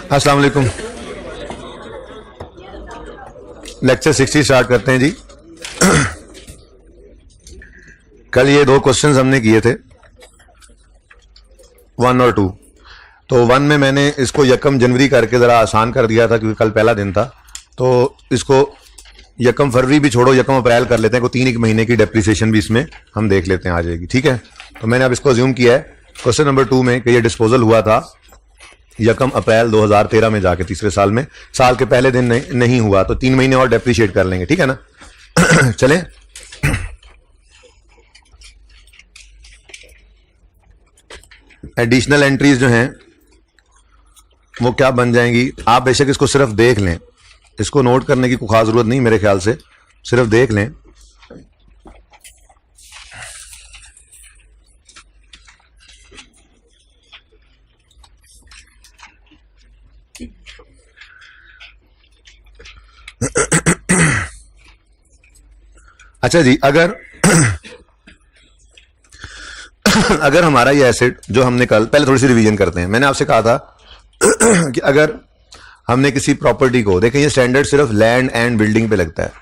अस्सलाम वालेकुम। Lecture 60 start करते हैं जी। कल ये दो क्वेश्चंस हमने किए थे, 1 और 2। तो 1 में मैंने इसको यकम जनवरी करके ज़रा आसान कर दिया था क्योंकि कल पहला दिन था। तो इसको यकम फरवरी भी छोड़ो, यकम अप्रैल कर लेते हैं, को 3 महीने की डेप्रिसिएशन भी इसमें हम देख लेते हैं, आ जाएगी। ठीक है, तो मैंने अब इसको अज्यूम किया है क्वेश्चन नंबर 2 में कि ये डिस्पोजल हुआ था यकम अप्रैल 2013 में जाके, तीसरे साल में, साल के पहले दिन नहीं हुआ, तो 3 महीने और डेप्रिशिएट कर लेंगे। ठीक है ना। चलें, एडिशनल एंट्रीज जो हैं वो क्या बन जाएंगी, आप बेशक इसको सिर्फ देख लें, इसको नोट करने की कोई खास जरूरत नहीं मेरे ख्याल से, सिर्फ देख लें। अच्छा जी, अगर हमारा ये एसेट जो हमने कल, पहले थोड़ी सी रिवीजन करते हैं। मैंने आपसे कहा था कि अगर हमने किसी प्रॉपर्टी को, देखें ये स्टैंडर्ड सिर्फ लैंड एंड बिल्डिंग पे लगता है।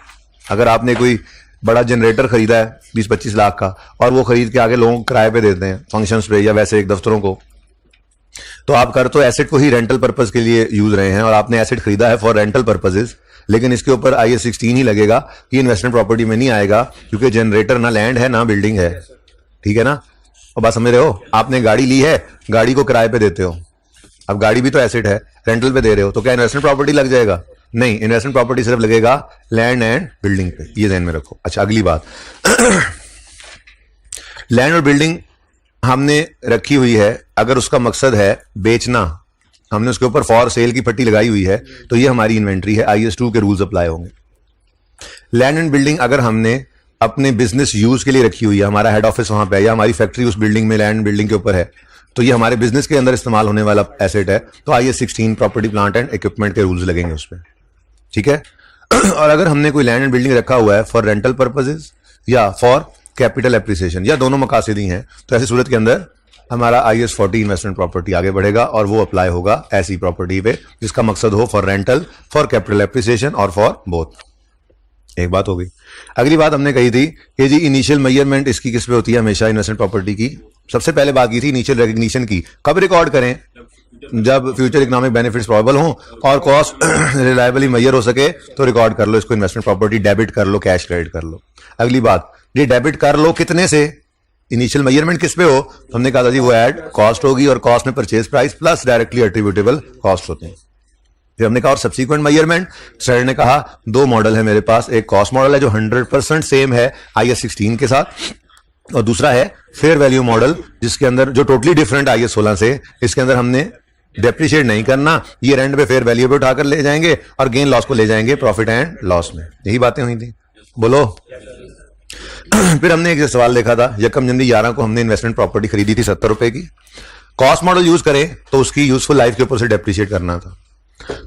अगर आपने कोई बड़ा जनरेटर खरीदा है 20-25 लाख का और वो खरीद के आगे लोगों को किराए पे देते हैं फंक्शंस पे या वैसे एक दफ्तरों को, तो आप कर तो एसेट को ही रेंटल पर्पज के लिए यूज रहे हैं और आपने एसेट खरीदा है फॉर रेंटल पर्पजेज, लेकिन इसके ऊपर IAS 16 ही लगेगा, कि इन्वेस्टमेंट प्रॉपर्टी में नहीं आएगा क्योंकि जनरेटर ना लैंड है ना बिल्डिंग है। ठीक है ना, और बात समझ रहे हो। आपने गाड़ी ली है, गाड़ी को किराए पे देते हो, अब गाड़ी भी तो एसेट है, रेंटल पे दे रहे हो, तो क्या इन्वेस्टमेंट प्रॉपर्टी लग जाएगा? नहीं, इन्वेस्टमेंट प्रॉपर्टी सिर्फ लगेगा लैंड एंड बिल्डिंग पे, ये ध्यान में रखो। अच्छा, अगली बात, लैंड और बिल्डिंग हमने रखी हुई है, अगर उसका मकसद है बेचना, हमने उसके ऊपर फॉर सेल की पट्टी लगाई हुई है, तो ये हमारी इन्वेंट्री है, IAS 2 के रूल्स अप्लाई होंगे। लैंड एंड बिल्डिंग अगर हमने अपने बिजनेस यूज के लिए रखी हुई है, हमारा हेड ऑफिस वहां पे है या हमारी फैक्ट्री उस बिल्डिंग में लैंड बिल्डिंग के ऊपर है, तो ये हमारे बिजनेस के अंदर इस्तेमाल होने वाला एसेट है, तो IAS 16 property plant and equipment के रूल्स लगेंगे उस पर। ठीक है। और अगर हमने कोई लैंड एंड बिल्डिंग रखा हुआ है फॉर रेंटल पर्पजेज या फॉर कैपिटल एप्रिसिएशन या दोनों मकासद ही हैं, तो ऐसी सूरत के अंदर हमारा IAS 40 इन्वेस्टमेंट प्रॉपर्टी आगे बढ़ेगा और वो अप्लाई होगा ऐसी प्रॉपर्टी पे जिसका मकसद हो for rental, for capital appreciation और फॉर बोथ। एक बात हो गई। अगली बात हमने कही थी कि जी इनिशियल मेजरमेंट इसकी किस पे होती है हमेशा इन्वेस्टमेंट प्रॉपर्टी की। सबसे पहले बात की थी इनिशियल रिकग्निशन की, कब रिकॉर्ड करें? जब फ्यूचर इकोनॉमिक बेनिफिट्स प्रोबेबल हो और कॉस्ट रिलायबली मेजर हो सके तो रिकॉर्ड कर लो इसको, इन्वेस्टमेंट प्रॉपर्टी डेबिट कर लो, कैश क्रेडिट कर लो। अगली बात, ये डेबिट कर लो कितने से? इनिशियल मेजरमेंट किस पे हो? हमने कहा था जी वो एड कॉस्ट होगी और कॉस्ट में purchase price plus directly attributable cost होते हैं। फिर हमने कहा और सब्सीक्वेंट मेजरमेंट, सर ने कहा 2 मॉडल है मेरे पास, एक कॉस्ट मॉडल है जो 100% सेम है IAS 16 के साथ, और दूसरा है फेयर वैल्यू मॉडल जिसके अंदर जो टोटली डिफरेंट IAS 16 से, इसके अंदर हमने डेप्रिशिएट नहीं करना, ये रेंट पे फेयर वैल्यू पे उठाकर ले जाएंगे और गेन लॉस को ले जाएंगे प्रॉफिट एंड लॉस में। यही बातें हुई थी, बोलो। फिर हमने एक सवाल देखा था, यकम जनवरी 11 को हमने इन्वेस्टमेंट प्रॉपर्टी खरीदी थी 70 रुपए की, कॉस्ट मॉडल यूज करें तो उसकी यूजफुल लाइफ के ऊपर से डेप्रिशिएट करना था।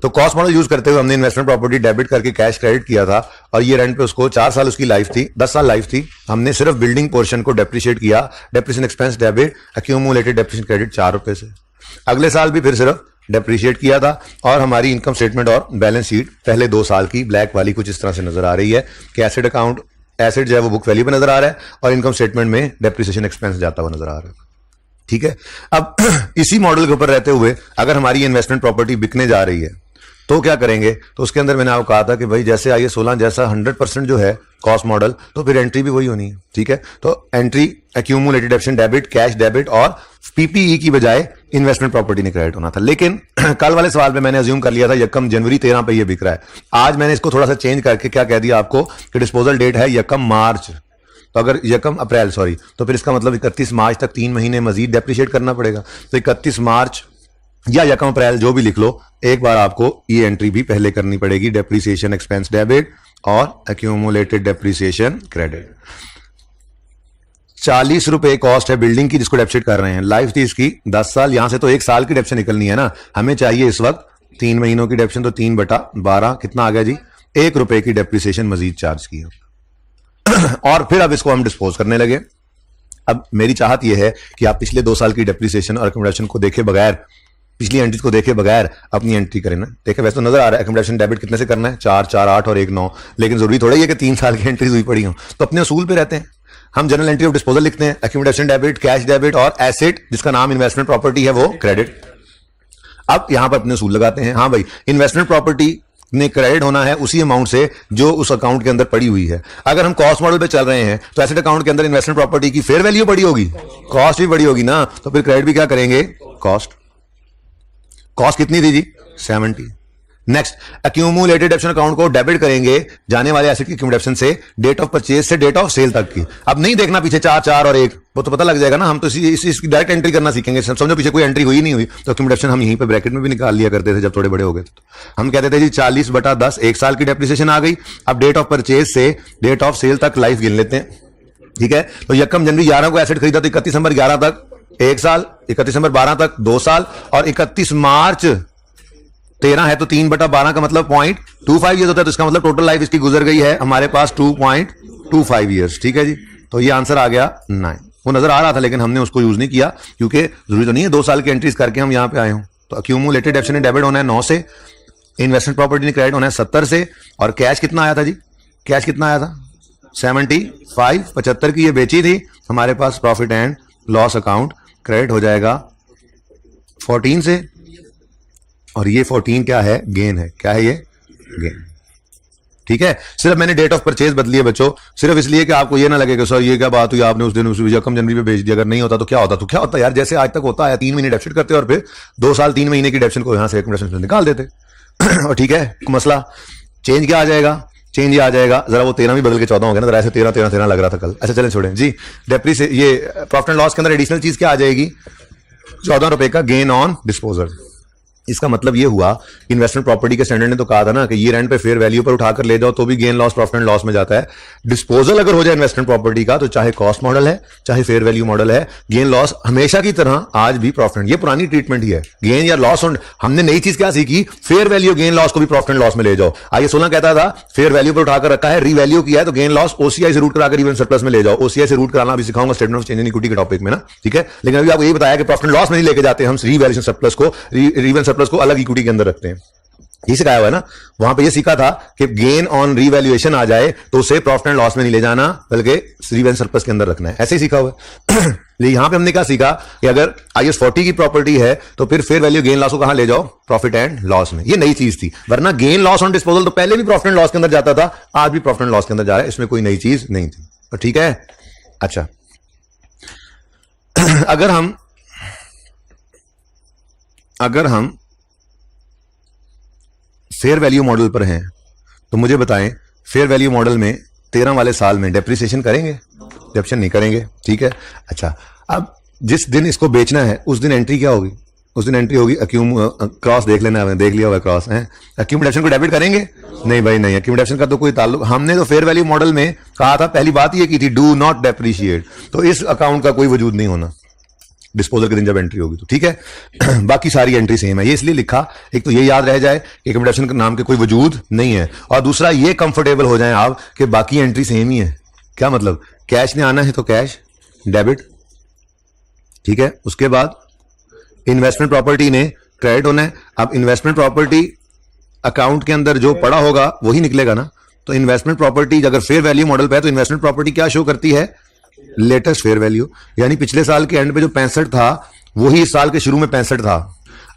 तो कॉस्ट मॉडल यूज करते हुए हमने इन्वेस्टमेंट प्रॉपर्टी डेबिट करके कैश क्रेडिट किया था और ये रेंट पे उसको 4 साल उसकी लाइफ थी, 10 साल लाइफ थी। हमने सिर्फ बिल्डिंग पोर्शन को डेप्रिशिएट किया, depreciation expense debit, accumulated depreciation credit 4 रुपए से। अगले साल भी फिर सिर्फ डेप्रिशिएट किया था और हमारी इनकम स्टेटमेंट और बैलेंस शीट पहले 2 साल की ब्लैक वाली कुछ इस तरह से नजर आ रही है कि एसेट अकाउंट, एसेट जो है वो बुक वैल्यू पे नजर आ रहा है और इनकम स्टेटमेंट में डेप्रिसिएशन एक्सपेंस जाता हुआ नजर आ रहा है। ठीक है। अब इसी मॉडल के ऊपर रहते हुए अगर हमारी इन्वेस्टमेंट प्रॉपर्टी बिकने जा रही है तो क्या करेंगे? तो उसके अंदर मैंने आपको कहा था कि भाई जैसे IAS 16 जैसा 100% जो है कॉस्ट मॉडल, तो फिर एंट्री भी वही होनी है। ठीक है, तो entry accumulated depreciation debit, cash debit और PPE की बजाय इन्वेस्टमेंट प्रॉपर्टी ने क्रेडिट होना था। लेकिन कल वाले सवाल में मैंने अज्यूम कर लिया था यकम जनवरी 13 पे ये बिक रहा है। आज मैंने इसको थोड़ा सा चेंज करके क्या कह दिया आपको कि डिस्पोजल डेट है यकम मार्च, तो अगर यकम अप्रैल सॉरी, तो फिर इसका मतलब 31 मार्च तक 3 महीने मजीद डेप्रिशिएट करना पड़ेगा। तो 31 मार्च या यकम अप्रैल जो भी लिख लो, एक बार आपको ये एंट्री भी पहले करनी पड़ेगी, डेप्रिसिएशन एक्सपेंस डेबिट और एक्यूमुलेटेड डेप्रिसिएशन क्रेडिट। 40 रुपए कॉस्ट है बिल्डिंग की जिसको डेप्रिशिएट कर रहे हैं, लाइफ थी इसकी 10 साल, यहां से तो 1 साल की डेप्रिसिएशन निकलनी है ना, हमें चाहिए इस वक्त 3 महीनों की डेप्रिसिएशन, तो 3/12 कितना आ गया जी? 1 रुपए की डेप्रिसिएशन मजीद चार्ज की और फिर अब इसको हम डिस्पोज करने लगे। अब मेरी चाहत यह है कि आप पिछले 2 साल की डेप्रिसिएशन और अकोमोडेशन को देखे बगैर पिछली एंट्री को देखे बगैर अपनी एंट्री करें ना। देखे वैसे तो नजर आ रहा है अकोमोडेशन डेबिट कितने से करना है, 4, 4, 8 और 1, 9, लेकिन जरूरी थोड़ा ही है कि 3 साल की एंट्रीज हुई पड़ी हो। तो अपने असूल पे रहते हैं, हम जनरल एंट्री ऑफ डिस्पोजल लिखते हैं, अकोमोडेशन डेबिट, कैश डेबिट और एसेट जिसका नाम इन्वेस्टमेंट प्रॉपर्टी है वो क्रेडिट। अब यहां पर अपने असूल लगाते हैं, हाँ भाई इन्वेस्टमेंट प्रॉपर्टी ने क्रेडिट होना है उसी अमाउंट से जो उस अकाउंट के अंदर पड़ी हुई है। अगर हम कॉस्ट मॉडल पे चल रहे हैं तो एसेट अकाउंट के अंदर इन्वेस्टमेंट प्रॉपर्टी की फेयर वैल्यू बड़ी होगी, कॉस्ट भी बड़ी होगी ना, तो फिर क्रेडिट भी क्या करेंगे, कॉस्ट। कॉस्ट कितनी थी जी, 70। नेक्स्ट, एक्यूमुलेटेड डेप्शन अकाउंट को डेबिट करेंगे जाने वाले एसेट की एक्यूमुलेशन से डेट ऑफ परचेज से डेट ऑफ सेल तक की। अब नहीं देखना पीछे 4, 4 और 1, वो तो पता लग जाएगा ना, हम तो इसकी डायरेक्ट एंट्री करना सीखेंगे। समझो पीछे कोई एंट्री हुई नहीं हुई तो एक्यूमुलेशन हम यहीं पे ब्रैकेट में भी निकाल लिया करते थे जब थोड़े बड़े हो गए तो हम कहते थे जी 40/10, 1 साल की डेप्रिसिएशन आ गई। अब डेट ऑफ परचेज से डेट ऑफ सेल तक लाइफ गिन लेते हैं, ठीक है। तो 1 जनवरी 11 को एसेट खरीदा तो 31 दिसंबर 11 तक 1 साल, 31 दिसंबर 12 तक 2 साल और 31 मार्च 13 है तो 3/12 का मतलब 0.25 ईयर्स होता है। तो इसका मतलब टोटल लाइफ इसकी गुजर गई है हमारे पास 2.25 ईयर्स, ठीक है जी। तो ये आंसर आ गया 9। वो नजर आ रहा था लेकिन हमने उसको यूज नहीं किया क्योंकि जरूरी तो नहीं है 2 साल की एंट्रीज करके हम यहां पे आए हों। तो अक्यूमुलेटेड डेप्शन ने डेबिट होना है 9 से, इन्वेस्टमेंट प्रॉपर्टी ने क्रेडिट होना है 70 से, और कैश कितना आया था जी, कैश कितना आया था 75, 75 की ये बेची थी, हमारे पास profit and loss account credit हो जाएगा 14 से, और ये 14 क्या है, गेन है। क्या है ये, गेन, ठीक है। सिर्फ मैंने डेट ऑफ परचेज बदली है बच्चों, सिर्फ इसलिए कि आपको ये ना लगे कि सर ये क्या बात हुई, आपने उस दिन 1 जनवरी पे बेच दिया, अगर नहीं होता तो क्या होता, तो क्या होता यार, जैसे आज तक होता है 3 महीने डेप्शन करते और फिर 2 साल 3 महीने की डेप्शन को यहां से एक्यूमुलेशन निकाल देते और ठीक है मसला। चेंज क्या आ जाएगा, चेंज ये आ जाएगा, जरा वो 13 भी बदल के 14 हो गया ना, जरा ऐसे 13 लग रहा था कल। अच्छा चलें छोड़ें जी। डेप्रिसिएशन ये प्रॉफिट एंड लॉस के अंदर एडिशनल चीज क्या आ जाएगी, 14 रुपए का गेन ऑन डिस्पोजल। इसका मतलब ये हुआ इन्वेस्टमेंट प्रॉपर्टी के स्टैंडर्ड ने तो कहा था ना कि ईयर एंड पे फेयर वैल्यू पर उठाकर ले जाओ तो भी gain loss profit and loss में जाता है। डिस्पोजल अगर हो जाए इन्वेस्टमेंट प्रॉपर्टी का तो चाहे कॉस्ट मॉडल है चाहे फेयर वैल्यू मॉडल है, गेन लॉस हमेशा की तरह आज भी प्रॉफिट, ये पुरानी ट्रीटमेंट ही है। गेन या लॉस, हमने नई चीज क्या सीखी, फेयर वैल्यू गेन लॉस को भी प्रॉफिट एंड लॉस में ले जाओ। आइए 16 कहता था फेयर वैल्यू पर उठाकर रखा है, रीवैल्यू किया है तो गेन लॉस ओसीआई से रूट कराकर इवन सरप्लस में ले जाओ। ओसीआई से रूट कराना अभी सिखाऊंगा statement of change in equity के टॉपिक में ना, ठीक है। लेकिन अभी आपको यही बताया कि प्रॉफिट एंड लॉस में नहीं लेके जाते हम, रीवैल्यूएशन सरप्लस को, रीवैल्यूएशन सरप्लस को अलग इक्विटी के अंदर रखते हैं। ये सिखाया हुआ है ना, वहां पे ये सीखा था कि गेन ऑन रीवैल्यूएशन आ जाए तो उसे प्रॉफिट एंड लॉस में नहीं ले जाना बल्कि रीवैल्यूएशन सरप्लस के अंदर रखना है, ऐसे ही सीखा हुआ है। लेकिन यहां पे हमने क्या सीखा कि अगर IAS 40 की प्रॉपर्टी है तो फिर फेयर वैल्यू गेन लॉस को कहां ले जाओ, प्रॉफिट एंड लॉस में। ये नई चीज थी, वरना गेन लॉस ऑन डिस्पोजल तो पहले भी प्रॉफिट एंड लॉस के अंदर जाता था, आज भी प्रॉफिट एंड लॉस के अंदर जा रहा है, इसमें कोई नई चीज नहीं थी, तो ठीक है। अच्छा अगर हम फेयर वैल्यू मॉडल पर हैं तो मुझे बताएं फेयर वैल्यू मॉडल में 13 वाले साल में डेप्रिसिएशन करेंगे, डेप्शन नहीं करेंगे, ठीक है। अच्छा अब जिस दिन इसको बेचना है उस दिन एंट्री क्या होगी, उस दिन एंट्री होगी क्रॉस, देख लेना है, देख लिया होगा क्रॉस है। एक्यूमुलेशन को डेबिट करेंगे, नहीं भाई नहीं, एक्यूमुलेशन का तो कोई ताल्लुक, हमने तो फेयर वैल्यू मॉडल में कहा था, पहली बात ये की थी डू नॉट डेप्रिशिएट, तो इस अकाउंट का कोई वजूद नहीं होना डिस्पोजल के दिन जब एंट्री होगी तो, ठीक है। बाकी सारी एंट्री सेम है, ये इसलिए लिखा, एक तो ये याद रह जाए कि एक्यूमुलेशन के नाम के कोई वजूद नहीं है, और दूसरा ये कंफर्टेबल हो जाए आप कि बाकी एंट्री सेम ही है। क्या मतलब, कैश ने आना है तो कैश डेबिट, ठीक है। उसके बाद इन्वेस्टमेंट प्रॉपर्टी ने क्रेडिट होना है। अब इन्वेस्टमेंट प्रॉपर्टी अकाउंट के अंदर जो पड़ा होगा वही निकलेगा ना, तो इन्वेस्टमेंट प्रॉपर्टी अगर फेयर वैल्यू मॉडल पे है तो इन्वेस्टमेंट प्रॉपर्टी क्या शो करती है, लेटेस्ट फेयर वैल्यू, यानी पिछले साल के एंड पे जो 65 था वही इस साल के शुरू में 65 था।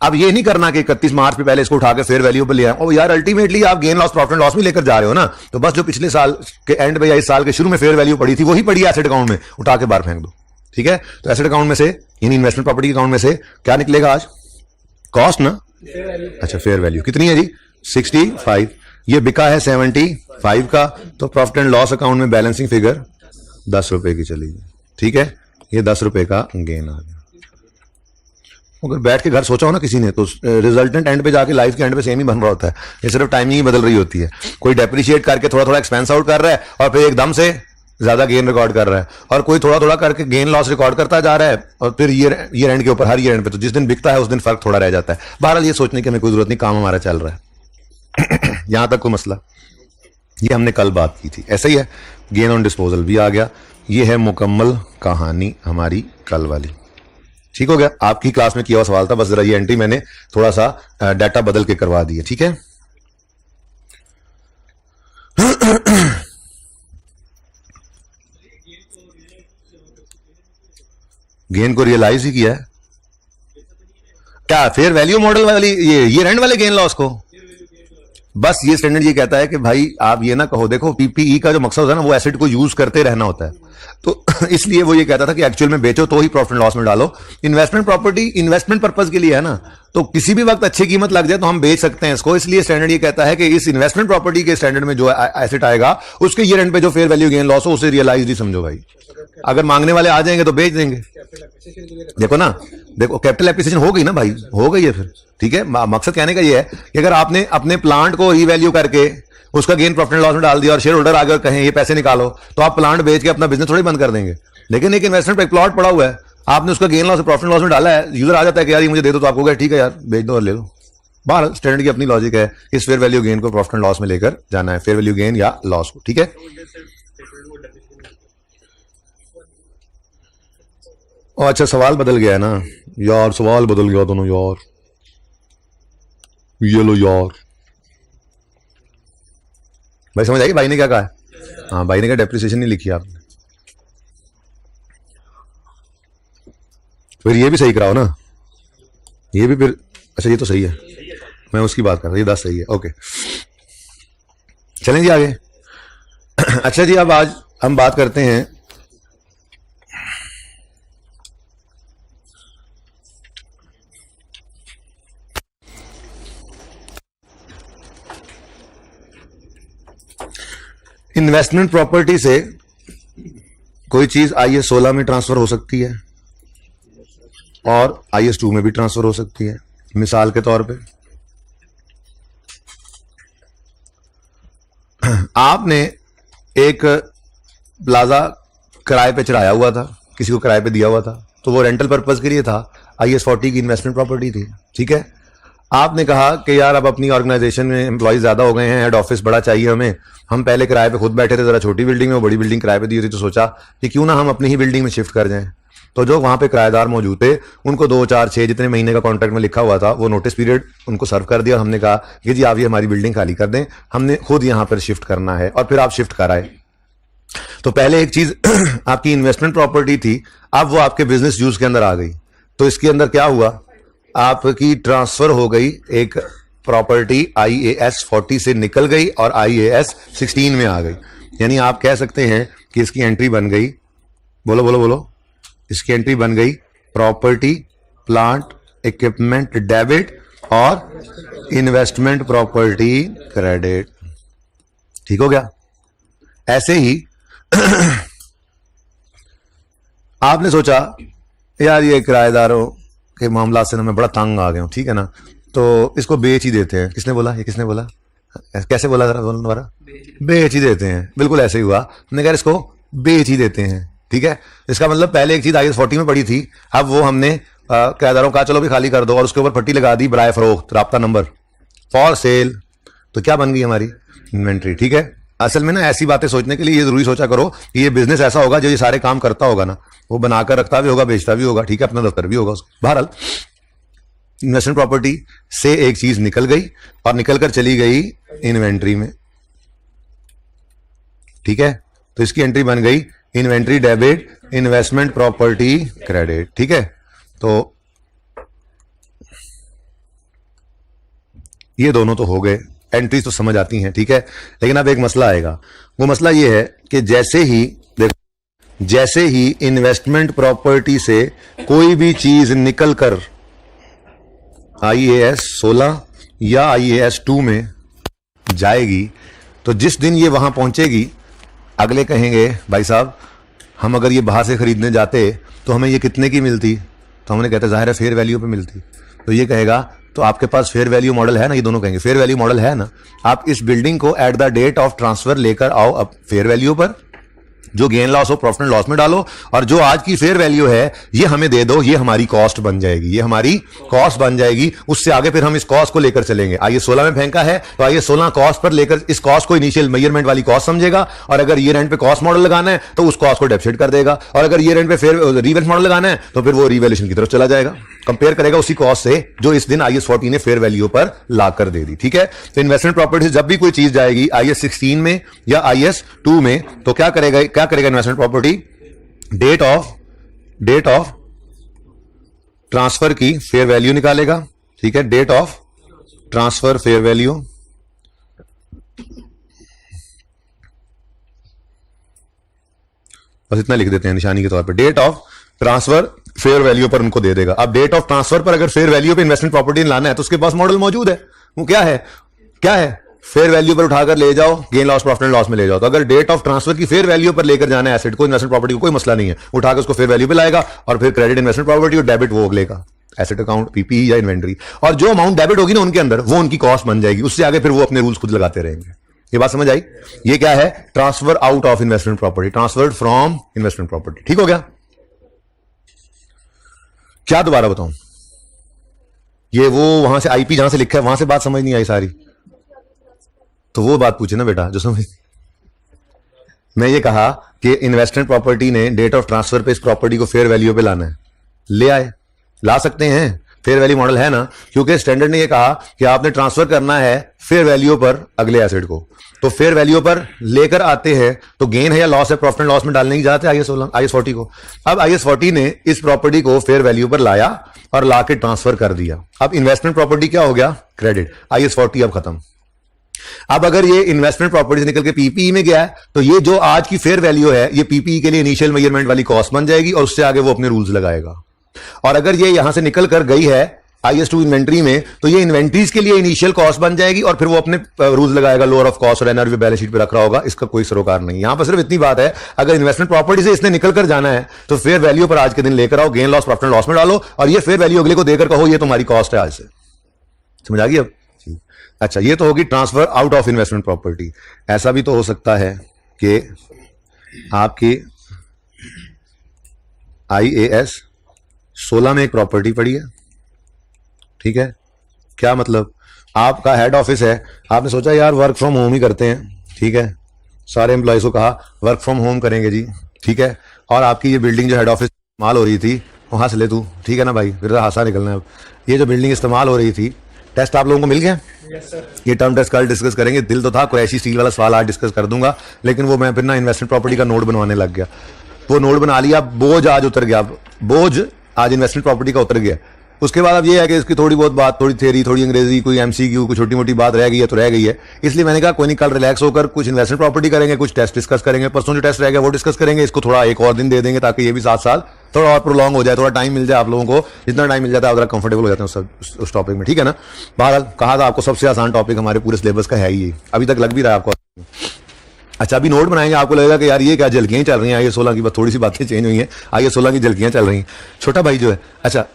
अब ये नहीं करना कि 31 मार्च पे पहले इसको उठा के फेयर वैल्यू पे ले आए, और यार अल्टीमेटली आप gain loss profit and loss में लेकर जा रहे हो ना, तो बस जो पिछले साल के एंड पे या इस साल के शुरू में फेयर वैल्यू पड़ी थी वही पड़ी है एसेट अकाउंट में, उठा के बाहर फेंक दो, ठीक है। तो एसेट अकाउंट में से यानी इन्वेस्टमेंट प्रॉपर्टी अकाउंट में से क्या निकलेगा आज, कॉस्ट ना, अच्छा फेयर वैल्यू कितनी है जी 65, ये बिका है 75 का, तो प्रॉफिट एंड लॉस अकाउंट में बैलेंसिंग फिगर 10 रुपए की चली गई, ठीक है। ये 10 रुपए का गेन आ गया। अगर बैठ के घर सोचा हो ना किसी ने तो रिजल्टेंट एंड पे जाके लाइफ के एंड पे सेम ही बन रहा होता है, ये सिर्फ टाइमिंग ही बदल रही होती है। कोई डेप्रिशिएट करके थोड़ा थोड़ा एक्सपेंस आउट कर रहा है और फिर एकदम से ज्यादा गेन रिकॉर्ड कर रहा है, और कोई थोड़ा थोड़ा करके गेन लॉस रिकॉर्ड करता जा रहा है, और फिर ईयर एंड के ऊपर हर ईयर एंड पे तो जिस दिन बिकता है उस दिन फर्क थोड़ा रह जाता है। बहरहाल ये सोचने की हमें कोई जरूरत नहीं, काम हमारा चल रहा है। यहां तक कोई मसला, ये हमने कल बात की थी, ऐसा ही है। गेन ऑन डिस्पोजल भी आ गया, ये है मुकम्मल कहानी हमारी कल वाली, ठीक हो गया, आपकी क्लास में किया हुआ सवाल था, बस जरा ये एंट्री मैंने थोड़ा सा डाटा बदल के करवा दी है। ठीक है, गेन को रियलाइज ही किया है क्या? फेयर वैल्यू मॉडल वाली ये रेंट वाले गेन लॉस को, बस ये स्टैंडर्ड ये कहता है कि भाई आप ये ना कहो, देखो पीपीई का जो मकसद होता है ना वो एसेट को यूज करते रहना होता है, तो इसलिए वो ये कहता था कि एक्चुअल में बेचो तो ही प्रॉफिट लॉस में डालो। इन्वेस्टमेंट प्रॉपर्टी इन्वेस्टमेंट पर्पज के लिए है ना, तो किसी भी वक्त अच्छी कीमत लग जाए तो हम बेच सकते हैं इसको, इसलिए स्टैंडर्ड ये कहता है कि इस इन्वेस्टमेंट प्रॉपर्टी के स्टैंडर्ड में जो एसेट आएगा उसके ईयर एंड पे जो फेयर वैल्यू गेन लॉस हो उसे रियलाइज ही समझो भाई। अगर मांगने वाले आ जाएंगे तो बेच देंगे। देखो ना, देखो कैपिटल एप्रिसिएशन हो गई ना भाई, हो गई है फिर। ठीक है, मकसद कहने का ये है कि अगर आपने अपने प्लांट को रीवैल्यू करके उसका गेन प्रॉफिट एंड लॉस में डाल दिया और शेयर होल्डर आगे कहें ये पैसे निकालो, तो आप प्लांट बेच के अपना बिजनेस थोड़ी बंद कर देंगे। लेकिन एक इन्वेस्टमेंट पे एक प्लॉट पड़ा हुआ है, आपने उसका गेन लॉस प्रॉफिट लॉस में डाला है, यूजर आ जाता है कि यार ये मुझे दे दो, तो आपको ठीक है यार बेच दो और ले लो। बहरहाल स्टैंडर्ड की अपनी लॉजिक है, इस फेयर वैल्यू गेन को प्रॉफिट एंड लॉस में लेकर जाना है, फेयर वैल्यू गेन या लॉस को। ठीक है, अच्छा सवाल बदल गया है ना यार, सवाल बदल गया दोनों यार, ये लो यार। भाई समझ आएगी भाई ने क्या कहा है? हाँ भाई ने क्या डेप्रिसिएशन नहीं लिखी आपने, फिर ये भी सही कराओ ना, ये भी फिर। अच्छा ये तो सही है, मैं उसकी बात कर रहा हूँ, ये 10 सही है। ओके चलें जी आगे। अच्छा जी, अब आज हम बात करते हैं इन्वेस्टमेंट प्रॉपर्टी से कोई चीज IAS 16 में ट्रांसफर हो सकती है और IAS 2 में भी ट्रांसफर हो सकती है। मिसाल के तौर पे आपने एक प्लाजा किराए पे चढ़ाया हुआ था, किसी को किराए पे दिया हुआ था, तो वो रेंटल पर्पज के लिए था, IAS 40 की इन्वेस्टमेंट प्रॉपर्टी थी। ठीक है, आपने कहा कि यार अब अपनी ऑर्गेनाइजेशन में एम्प्लॉइज ज्यादा हो गए हैं, हेड ऑफिस बड़ा चाहिए हमें, हम पहले किराए पे खुद बैठे थे जरा छोटी बिल्डिंग में, वो बड़ी बिल्डिंग किराए पे दी थी, तो सोचा कि क्यों ना हम अपनी ही बिल्डिंग में शिफ्ट कर जाएं। तो जो वहां पे किराएदार मौजूद थे उनको 2, 4, 6 जितने महीने का कॉन्ट्रैक्ट में लिखा हुआ था वो नोटिस पीरियड उनको सर्व कर दिया। हमने कहा कि जी आप ये हमारी बिल्डिंग खाली कर दें, हमने खुद यहाँ पर शिफ्ट करना है, और फिर आप शिफ्ट कराए। तो पहले एक चीज आपकी इन्वेस्टमेंट प्रॉपर्टी थी, अब वो आपके बिजनेस यूज के अंदर आ गई, तो इसके अंदर क्या हुआ, आपकी ट्रांसफर हो गई, एक प्रॉपर्टी IAS 40 से निकल गई और IAS 16 में आ गई। यानी आप कह सकते हैं कि इसकी एंट्री बन गई, बोलो बोलो बोलो, इसकी एंट्री बन गई प्रॉपर्टी, प्लांट, इक्विपमेंट डेबिट और इन्वेस्टमेंट प्रॉपर्टी क्रेडिट। ठीक हो गया। ऐसे ही आपने सोचा यार ये किराएदारों के मामला से ना मैं बड़ा तंग आ गया हूं, ठीक है ना, तो इसको बेच ही देते हैं। किसने बोला, ये किसने बोला, कैसे बोला जरा दोबारा? बेच ही देते हैं, बिल्कुल ऐसे ही हुआ। हमने कहा इसको बेच ही देते हैं। ठीक है, इसका मतलब पहले एक चीज IAS 40 में पड़ी थी, अब वो हमने किराएदारों का चलो भी खाली कर दो और उसके ऊपर पट्टी लगा दी बराए फरोख्त, राब्ता नंबर फॉर सेल, तो क्या बन गई हमारी इन्वेंट्री। ठीक है, असल में ना ऐसी बातें सोचने के लिए ये जरूरी सोचा करो कि ये बिजनेस ऐसा होगा जो ये सारे काम करता होगा ना, वो बनाकर रखता भी होगा, बेचता भी होगा, ठीक है, अपना दफ्तर भी होगा। बहरहाल इन्वेस्टमेंट प्रॉपर्टी से एक चीज निकल गई और निकलकर चली गई इन्वेंट्री में। ठीक है, तो इसकी एंट्री बन गई inventory debit, investment property credit. ठीक है, तो ये दोनों तो हो गए, एंट्रीज तो समझ आती हैं। ठीक है, लेकिन अब एक मसला आएगा, वो मसला ये है कि जैसे ही इन्वेस्टमेंट प्रॉपर्टी से कोई भी चीज निकलकर IAS 16 या IAS 2 में जाएगी, तो जिस दिन ये वहां पहुंचेगी अगले कहेंगे भाई साहब हम अगर ये बाहर से खरीदने जाते तो हमें ये कितने की मिलती, तो हमने कहते जाहिर है फेयर वैल्यू पे मिलती। तो ये कहेगा तो आपके पास फेयर वैल्यू मॉडल है ना, ये दोनों कहेंगे फेयर वैल्यू मॉडल है ना, आप इस बिल्डिंग को at the date of transfer लेकर आओ अब फेयर वैल्यू पर, जो गेन लॉस हो प्रॉफिट एंड लॉस में डालो, और जो आज की फेयर वैल्यू है ये हमें दे दो, ये हमारी कॉस्ट बन जाएगी, ये हमारी कॉस्ट बन जाएगी। उससे आगे फिर हम इस कॉस्ट को लेकर चलेंगे। IAS 16 में फेंका है तो IAS 16 कॉस्ट पर लेकर इस कॉस्ट को इनिशियल मेजरमेंट वाली कॉस्ट समझेगा, और अगर ईयर एंड पे कॉस्ट मॉडल लगाना है तो उस कॉस्ट को डेप्सिट कर देगा, और अगर ईयर एंड पे फेयर रिवैल्यूएशन मॉडल लगाना है तो फिर वो रिवैल्यूएशन की तरफ चला जाएगा, कंपेयर करेगा उसी कॉस्ट से जो इस दिन IAS 40 ने फेयर वैल्यू पर लाकर दे दी। ठीक है, तो इन्वेस्टमेंट प्रॉपर्टी से जब भी कोई चीज जाएगी IAS 16 में या IAS 2 में तो क्या करेगा investment property, date of transfer की फेयर वैल्यू निकालेगा। ठीक है, date of transfer fair value, बस इतना लिख देते हैं निशानी के तौर पर, date of transfer fair value पर उनको दे देगा। अब डेट ऑफ ट्रांसफर पर अगर फेयर वैल्यू पे इन्वेस्टमेंट प्रॉपर्टी लाना है तो उसके पास मॉडल मौजूद है। वो क्या है फेयर वैल्यू पर उठाकर ले जाओ, gain loss profit and loss में ले जाओ। तो अगर डेट ऑफ ट्रांसफर की फेयर वैल्यू पर लेकर जाना है एसेट को, इन्वेस्टमेंट प्रॉपर्टी को, कोई मसला नहीं है, उठाकर उसको फेयर वैल्यू पे लाएगा और फिर क्रेडिट इन्वेस्टमेंट प्रॉपर्टी और डेबिट वो लेगा, एसेट अकाउंट, पीपीई या इन्वेंटरी, और जो अमाउंट डेबिट होगी ना उनके अंदर वो उनकी कॉस्ट बन जाएगी। उससे आगे फिर वो अपने रूल्स खुद लगाते रहेंगे। ये बात समझ आई? ये क्या है? Transfer out of investment property, transferred from investment property. ठीक हो गया? क्या दोबारा बताऊं? ये वो वहां से आईपी जहां से लिखा है वहां से बात समझ नहीं आई सारी, तो वो बात पूछे ना बेटा जो समझ। मैं ये कहा कि इन्वेस्टमेंट प्रॉपर्टी ने डेट ऑफ ट्रांसफर पे इस प्रॉपर्टी को फेयर वैल्यू पे लाना है, ले आए, ला सकते हैं, फेयर वैल्यू मॉडल है ना, क्योंकि स्टैंडर्ड ने ये कहा कि आपने ट्रांसफर करना है फेयर वैल्यू पर अगले एसेट को, तो फेयर वैल्यू पर लेकर आते हैं तो गेन है या लॉस है, प्रॉफिट एंड लॉस में डालने की जाते हैं IAS 40 को। अब IAS 40 ने इस प्रॉपर्टी को फेयर वैल्यू पर लाया और लाके ट्रांसफर कर दिया। अब इन्वेस्टमेंट प्रॉपर्टी क्या हो गया? क्रेडिट। IAS 40 अब खत्म। अब अगर ये इन्वेस्टमेंट प्रॉपर्टी से निकल के पीपीई में गया है तो ये जो आज की फेयर वैल्यू है ये पीपीई के लिए इनिशियल मेजरमेंट वाली कॉस्ट बन जाएगी और उससे आगे वो अपने रूल्स लगाएगा। और अगर ये यहां से निकल कर गई है IAS 2 इन्वेंट्री में तो ये इन्वेंट्रीज के लिए इनिशियल कॉस्ट बन जाएगी और फिर वो अपने रूल्स लगाएगा, लोअर ऑफ कॉस्ट और एनआरवी बैलेंस शीट पे रख रहा होगा, इसका कोई सरोकार नहीं। यहां पर सिर्फ इतनी बात है, अगर इन्वेस्टमेंट प्रॉपर्टी से इसने निकल कर जाना है तो फेयर वैल्यू पर आज के दिन लेकर आओ, gain loss profit and loss में डालो और ये फेयर वैल्यू अगले को देकर कहो ये तुम्हारी कॉस्ट है आज से। समझ आ गई अब? अच्छा, ये तो होगी transfer out of investment property. ऐसा भी तो हो सकता है कि आपकी IAS 16 में एक प्रॉपर्टी पड़ी है, ठीक है, क्या मतलब, आपका हेड ऑफिस है, आपने सोचा यार वर्क फ्रॉम होम ही करते हैं, ठीक है, सारे एम्प्लॉयज को कहा वर्क फ्रॉम होम करेंगे जी, ठीक है, और आपकी ये बिल्डिंग जो हेड ऑफिस इस्तेमाल हो रही थी वो हंस ले तू, ठीक है ना भाई, फिर हासा निकलना है। अब ये जो बिल्डिंग इस्तेमाल हो रही थी, टेस्ट आप लोगों को मिल गया? Yes sir. ये टर्म टेस्ट कल डिस्कस करेंगे, दिल तो था कोई ऐसी स्टील वाला सवाल आज डिस्कस कर दूंगा, लेकिन वो मैं फिर ना इन्वेस्टमेंट प्रॉपर्टी का नोट बनवाने लग गया, वो नोट बना लिया, बोझ आज उतर गया, बोझ आज इन्वेस्टमेंट प्रॉपर्टी का उतर गया। उसके बाद अब ये है कि इसकी थोड़ी बहुत बात, थोड़ी थ्योरी, थोड़ी अंग्रेजी, कोई MCQ, कोई छोटी मोटी बात रह गई है तो रह गई है, इसलिए मैंने कहा कोई नहीं, कल रिलैक्स होकर कुछ इन्वेस्टमेंट प्रॉपर्टी करेंगे, कुछ टेस्ट डिस्कस करेंगे, परसों जो टेस्ट रह गया वो डिस्कस करेंगे, इसको थोड़ा एक और दिन दे देंगे ताकि ये भी 7 साल थोड़ा और प्रोलॉन्ग हो जाए, थोड़ा टाइम मिल जाए आप लोगों को, जितना टाइम मिल जाता है आप जरा कंफर्टेबल हो जाते हैं उस टॉपिक में, ठीक है ना। बहरहाल कहा था आपको सबसे आसान टॉपिक हमारे पूरे सिलेबस का है ही, अभी तक लग भी रहा है आपको। अच्छा, अभी नोट बनाएंगे, आपको लगेगा कि यार ये क्या झलकियां चल रही हैं, IAS 16 की बस थोड़ी सी बातें चेंज हुई हैं, IAS 16 की झलकियां चल रही हैं। छोटा भाई जो है, अच्छा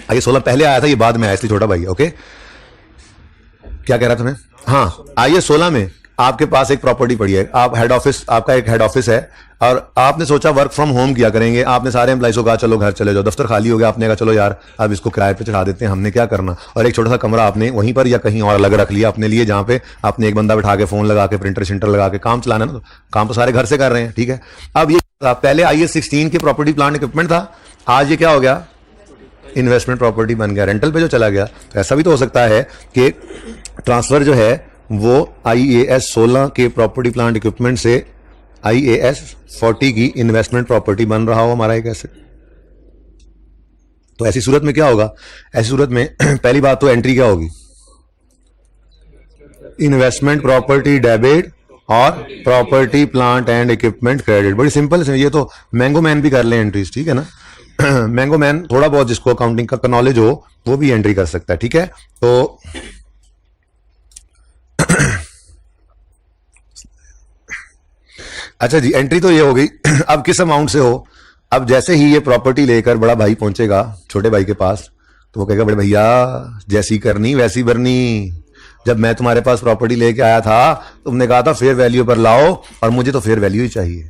IAS 16 पहले आया था, ये बाद में आया, इसलिए छोटा भाई, ओके। क्या कह रहा था मैं? हाँ, IAS 16 में आपके पास एक प्रॉपर्टी पड़ी है, आप हेड ऑफिस, आपका एक हेड ऑफिस है और आपने सोचा वर्क फ्रॉम होम किया करेंगे, आपने सारे एम्प्लॉइज को कहा चलो घर चले जाओ, दफ्तर खाली हो गया, आपने कहा चलो यार अब इसको किराए पे चढ़ा देते हैं, हमने क्या करना, और एक छोटा सा कमरा आपने वहीं पर या कहीं और अलग रख लिया अपने लिए, जहां पे आपने एक बंदा बिठा के फोन लगा के प्रिंटर शिंटर लगा के काम चलाना ना, तो काम तो सारे घर से कर रहे हैं, ठीक है। अब ये पहले IAS 16 के प्रॉपर्टी प्लांट इक्विपमेंट था, आज ये क्या हो गया, इन्वेस्टमेंट प्रॉपर्टी बन गया, रेंटल पे जो चला गया। तो ऐसा भी तो हो सकता है कि ट्रांसफर जो है वो IAS 16 के प्रॉपर्टी प्लांट इक्विपमेंट से IAS 40 की इन्वेस्टमेंट प्रॉपर्टी बन रहा हो हमारा एक एसेट। तो ऐसी सूरत में क्या होगा, ऐसी सूरत में पहली बात तो एंट्री क्या होगी, इन्वेस्टमेंट प्रॉपर्टी डेबिट और property plant and equipment credit. बड़ी सिंपल है, ये तो मैंगो मैन भी कर ले एंट्रीज, ठीक है ना। मैंगो मैन थोड़ा बहुत जिसको अकाउंटिंग का नॉलेज हो वो भी एंट्री कर सकता है, ठीक है। तो अच्छा जी, एंट्री तो ये हो गई। अब किस अमाउंट से हो, अब जैसे ही ये प्रॉपर्टी लेकर बड़ा भाई पहुंचेगा छोटे भाई के पास तो वो कहेगा बड़े भैया जैसी करनी वैसी भरनी, जब मैं तुम्हारे पास प्रॉपर्टी लेके आया था तुमने कहा था फेयर वैल्यू पर लाओ, और मुझे तो फेयर वैल्यू ही चाहिए,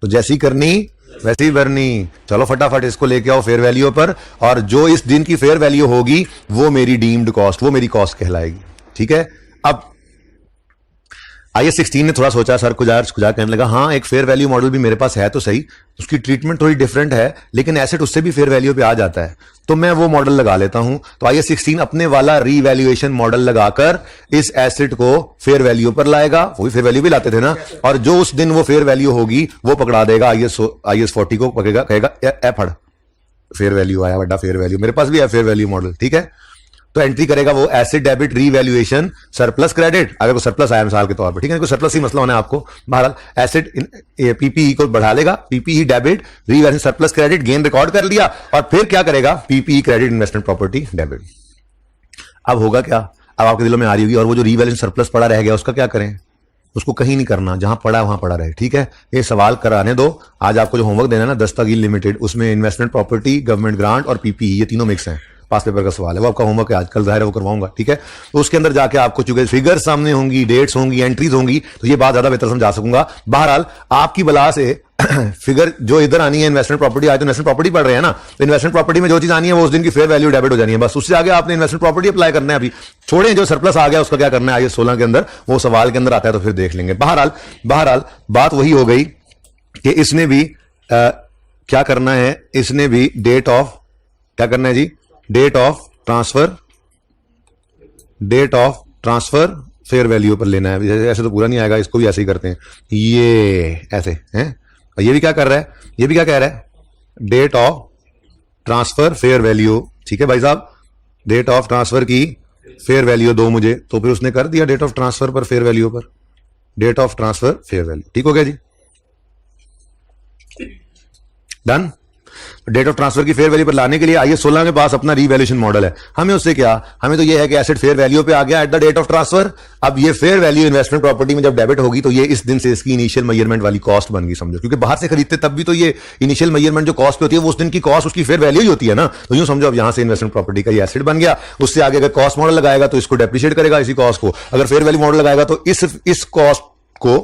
तो जैसी करनी वैसी ही भरनी। चलो फटाफट इसको लेके आओ फेयर वैल्यू पर, और जो इस दिन की फेयर वैल्यू होगी वो मेरी डीम्ड कॉस्ट, वो मेरी कॉस्ट कहलाएगी। ठीक है। अब IAS 16 ने थोड़ा सोचा, सर कुछ कहने लगा हाँ एक फेयर वैल्यू मॉडल भी मेरे पास है तो सही, उसकी ट्रीटमेंट थोड़ी डिफरेंट है लेकिन एसेट उससे भी फेयर वैल्यू पे आ जाता है, तो मैं वो मॉडल लगा लेता हूं। तो IAS 16 अपने वाला रीवैल्यूएशन मॉडल लगाकर इस एसेट को फेयर वैल्यू पर लाएगा, वो भी फेयर वैल्यू भी लाते थे ना, और जो उस दिन वो फेयर वैल्यू होगी वो पकड़ा देगा IAS 40 को, पकड़ेगा, कहेगा ए फड़ फेयर वैल्यू आया, बड़ा फेयर वैल्यू, मेरे पास भी है फेयर वैल्यू मॉडल। ठीक है। तो एंट्री करेगा वो asset debit revaluation surplus credit, अगर कोई सरप्लस आया मिसाल के तौर पर, ठीक है, कोई सरप्लस ही मसला होना है आपको, बहरहाल एसेट पीपीई को बढ़ा लेगा, PPE debit revaluation surplus credit gain record कर लिया, और फिर क्या करेगा PPE credit investment property debit. अब होगा क्या, अब आपके दिलों में आ रही होगी, और वो जो रीवैल्यूएशन सरप्लस पड़ा रह गया उसका क्या करें, उसको कहीं नहीं करना, जहां पड़ा वहां पड़ा रहे। ठीक है। ये सवाल कराने दो, आज आपको जो होमवर्क देना है ना दस्तगीर लिमिटेड, उसमें इन्वेस्टमेंट प्रॉपर्टी, गवर्नमेंट ग्रांट और पीपीई ये तीनों मिक्स हैं, पास पेपर का सवाल है, वो आपका होमवर्क है आज, कल जाहिर है वो करवाऊंगा। ठीक है। तो उसके अंदर जाके आपको चूंकि फिगर सामने होंगी, डेट्स होंगी, एंट्रीज होंगी, तो ये बात ज्यादा बेहतर समझा सकूंगा। बहरहाल आपकी बला से फिगर जो इधर आनी है इन्वेस्टमेंट प्रॉपर्टी, आज तो इन्वेस्टमेंट प्रॉपर्टी पढ़ रहे हैं ना, तो इन्वेस्टमेंट प्रॉपर्टी में जो चीज आनी है वो उस दिन की फेयर वैल्यू डेबिट हो जानी है, बस उससे आगे आपने इन्वेस्टमेंट प्रॉपर्टी अप्लाई करना है। अभी छोड़े जो सरप्लस आ गया उसका क्या करना है IAS 16 के अंदर, वो सवाल के अंदर आता है तो फिर देख लेंगे। बहरहाल बात वही हो गई कि इसने भी क्या करना है, इसने भी डेट ऑफ, क्या करना है जी, date of transfer fair value पर लेना है। ऐसे तो पूरा नहीं आएगा, इसको भी ऐसे ही करते हैं, ये ऐसे हैं, और ये भी क्या कर रहा है, ये भी क्या कह रहा है, date of transfer fair value. ठीक है भाई साहब, डेट ऑफ ट्रांसफर की फेयर वैल्यू दो मुझे, तो फिर उसने कर दिया डेट ऑफ ट्रांसफर पर फेयर वैल्यू पर, date of transfer fair value. ठीक हो गया जी, डन। डेट ऑफ ट्रांसफर की फेयर वैल्यू पर लाने के लिए IAS 16 के पास अपना रीवैल्यूएशन मॉडल है, हमें उससे क्या, हमें तो ये है कि एसेट फेयर वैल्यू पे आ गया at the date of transfer. अब ये फेयर वैल्यू इन्वेस्टमेंट प्रॉपर्टी में जब डेबिट होगी तो ये इस दिन से इसकी इनिशियल मेजरमेंट वाली कॉस्ट बन गई, समझो, क्योंकि बाहर से खरीदते तब भी तो ये इनिशियल मेजरमेंट जो कॉस्ट पे होती है वो उस दिन की कॉस्ट उसकी फेयर वैल्यू ही होती है ना, तो यूं समझो अब यहां से इन्वेस्टमेंट प्रॉपर्टी का ये एसेट बन गया। उससे आगे अगर कॉस्ट मॉडल लगाएगा तो इसको डेप्रिशिएट करेगा इसी कॉस्ट को, अगर फेयर वैल्यू मॉडल लगाएगा तो इस कॉस्ट को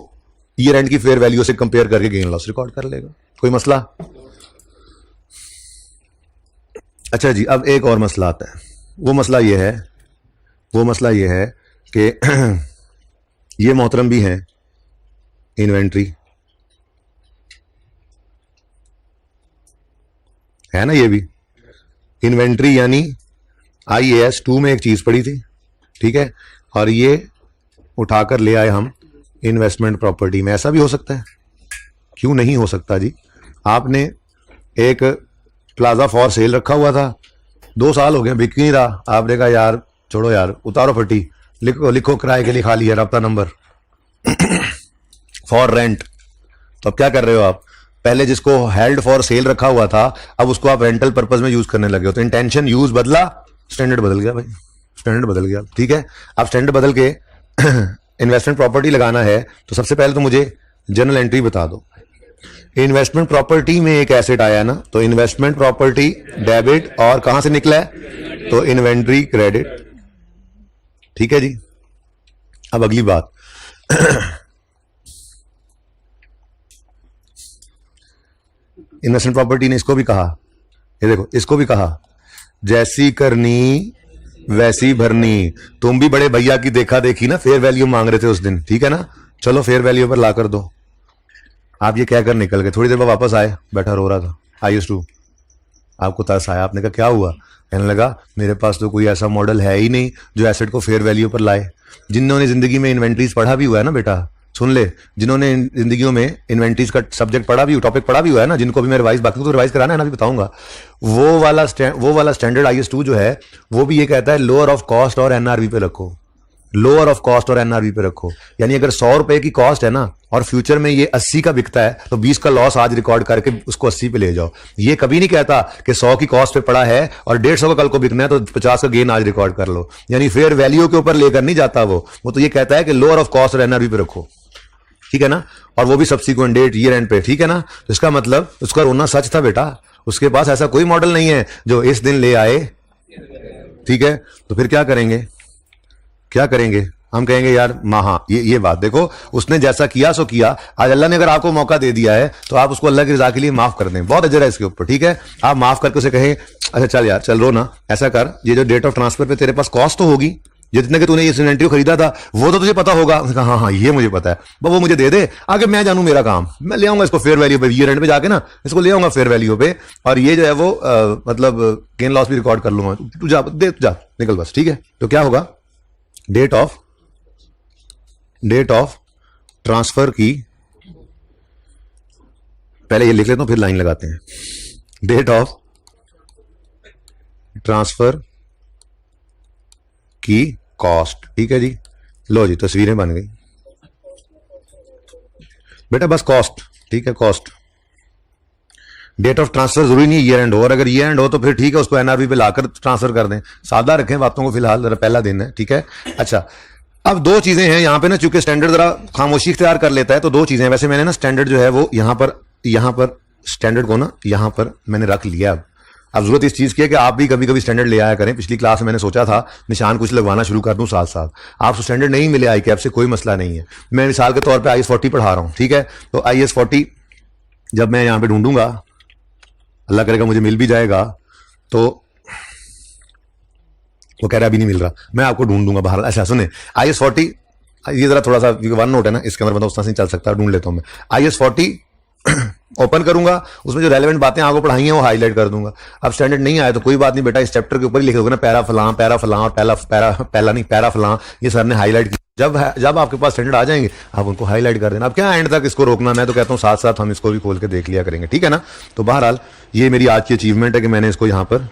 ईयर एंड की फेयर वैल्यू से कंपेयर करके गेन लॉस रिकॉर्ड कर लेगा। कोई मसला? अच्छा जी, अब एक और मसला आता है, वो मसला ये है कि ये मोहतरम भी हैं, इन्वेंट्री है ना, ये भी इन्वेंट्री यानी IAS 2 में एक चीज पड़ी थी, ठीक है, और ये उठाकर ले आए हम इन्वेस्टमेंट प्रॉपर्टी में। ऐसा भी हो सकता है, क्यों नहीं हो सकता जी। आपने एक प्लाजा फॉर सेल रखा हुआ था, 2 साल हो गए बिक नहीं रहा, आपने कहा यार छोड़ो यार, उतारो फटी, लिखो किराए के लिए खाली है रब्ता नंबर फॉर रेंट। तो अब क्या कर रहे हो आप, पहले जिसको हेल्ड फॉर सेल रखा हुआ था अब उसको आप रेंटल पर्पज में यूज करने लगे हो, तो इंटेंशन यूज बदला, स्टैंडर्ड बदल गया भाई, स्टैंडर्ड बदल गया। ठीक है, अब स्टैंडर्ड बदल के इन्वेस्टमेंट प्रॉपर्टी लगाना है तो सबसे पहले तो मुझे जर्नल एंट्री बता दो। इन्वेस्टमेंट प्रॉपर्टी में एक एसेट आया ना, तो इन्वेस्टमेंट प्रॉपर्टी डेबिट और कहां से निकला है, तो इन्वेंट्री क्रेडिट। ठीक है जी, अब अगली बात इन्वेस्टमेंट प्रॉपर्टी ने इसको भी कहा, ये देखो इसको भी कहा जैसी करनी वैसी भरनी। तुम भी बड़े भैया की देखा देखी ना फेयर वैल्यू मांग रहे थे उस दिन, ठीक है ना, चलो फेयर वैल्यू पर ला कर दो। आप ये कहकर निकल गए, थोड़ी देर बाद वापस आए, बैठा रो रहा था IAS 2, आपको तरस आया, आपने कहा क्या हुआ, कहने लगा मेरे पास तो कोई ऐसा मॉडल है ही नहीं जो एसेट को फेयर वैल्यू पर लाए। जिन्होंने जिंदगी में इन्वेंट्रीज पढ़ा भी हुआ है ना बेटा, सुन ले, जिन्होंने जिंदगियों में इन्वेंट्रीज का सब्जेक्ट पढ़ा भी, टॉपिक पढ़ा भी हुआ है ना, जिनको भी मैं रिवाइज, बाकी तो रिवाइज कराना है ना, भी बताऊंगा, वो वाला स्टैंडर्ड IAS 2 जो है वो भी ये कहता है लोअर ऑफ कॉस्ट और NRV पे रखो, लोअर ऑफ कॉस्ट और NRV पे रखो। यानी अगर 100 रुपए की कॉस्ट है ना और फ्यूचर में ये 80 का बिकता है तो 20 का लॉस आज रिकॉर्ड करके उसको 80 पे ले जाओ। ये कभी नहीं कहता कि 100 की कॉस्ट पे पड़ा है और 150 का कल को बिकना है तो 50 का गेन आज रिकॉर्ड कर लो, यानी फेयर वैल्यू के ऊपर लेकर नहीं जाता वो तो ये कहता है कि लोअर ऑफ कॉस्ट और NRV पे रखो, ठीक है ना, और वो भी सब्सिक्वेंट डेट ईयर एंड पे, ठीक है ना। तो इसका मतलब उसका रोना सच था बेटा, उसके पास ऐसा कोई मॉडल नहीं है जो इस दिन ले आए, ठीक है। तो फिर क्या करेंगे, क्या करेंगे? हम कहेंगे यार हाँ ये बात देखो, उसने जैसा किया सो किया। आज अल्लाह ने अगर आपको मौका दे दिया है तो आप उसको अल्लाह की रजा के लिए माफ कर दें, बहुत अजर है इसके ऊपर, ठीक है। आप माफ करके उसे कहें अच्छा चल यार चल रो ना, ऐसा कर, ये जो डेट ऑफ ट्रांसफर पे तेरे पास कॉस्ट तो होगी, जितने कि तूने इस इन्वेंट्री को खरीदा था वो तो तुझे पता होगा। हाँ हाँ ये मुझे पता है, वो मुझे दे दे, आगे मैं जानू मेरा काम, मैं ले आऊंगा इसको फेयर वैल्यू पे, ईयर एंड पे जाके ना इसको ले आऊंगा फेयर वैल्यू पे, और ये जो है वो मतलब गेन लॉस भी रिकॉर्ड कर लूंगा। तू जा दे, जा निकल बस, ठीक है। तो क्या होगा, डेट ऑफ ट्रांसफर की, पहले ये लिख लेता हूं फिर लाइन लगाते हैं, डेट ऑफ ट्रांसफर की कॉस्ट, ठीक है जी। लो जी तस्वीरें बन गई बेटा, बस कॉस्ट, ठीक है, कॉस्ट। डेट ऑफ ट्रांसफर जरूरी नहीं ईयर एंड हो, और अगर ईयर एंड हो तो फिर ठीक है, उसको एनआरबी पे लाकर ट्रांसफर कर दें, सादा रखें बातों को फिलहाल, जरा पहला दिन है, ठीक है। अच्छा अब दो चीजें हैं यहां पे ना, चूंकि स्टैंडर्ड जरा खामोशी इख्तियार कर लेता है, तो दो चीजें हैं। वैसे मैंने ना स्टैंडर्ड जो है वो यहां पर स्टैंडर्ड को ना यहां पर मैंने रख लिया। अब जरूरत इस चीज की है कि आप भी कभी कभी स्टैंडर्ड ले आया करें। पिछली क्लास में मैंने सोचा था निशान कुछ लगवाना शुरू कर दूं साथ साथ, आपको स्टैंडर्ड नहीं मिले आई कैप से, कोई मसला नहीं है। मैं मिसाल के तौर पे IS 40 पढ़ा रहा हूं, ठीक है। तो IS 40 जब मैं यहां पे ढूंढूंगा, अल्लाह करेगा मुझे मिल भी जाएगा, तो वो कह रहा अभी नहीं मिल रहा, मैं आपको ढूंढ दूंगा बाहर। अच्छा सुने, IS 40 ये जरा थोड़ा सा वन नोट है ना, इसके अंदर मतलब उस तरह से चल सकता है, ढूंढ लेता हूं मैं। IS 40 ओपन करूंगा, उसमें जो रेलेवेंट बातें आपको पढ़ाई हैं वो हाईलाइट कर दूंगा। अब स्टैंडर्ड नहीं आया तो कोई बात नहीं बेटा, इस चैप्टर के ऊपर ही लिख दोगे ना, पैरा फलां और पैरा फलां, ये सर ने हाईलाइट किया। जब आपके पास स्टैंडर्ड आ जाएंगे आप उनको हाईलाइट कर देना। अब क्या एंड तक इसको रोकना, मैं तो कहता हूं साथ साथ हम इसको भी खोल के देख लिया करेंगे, ठीक है ना। तो बहरहाल ये मेरी आज की अचीवमेंट है कि मैंने इसको यहां पर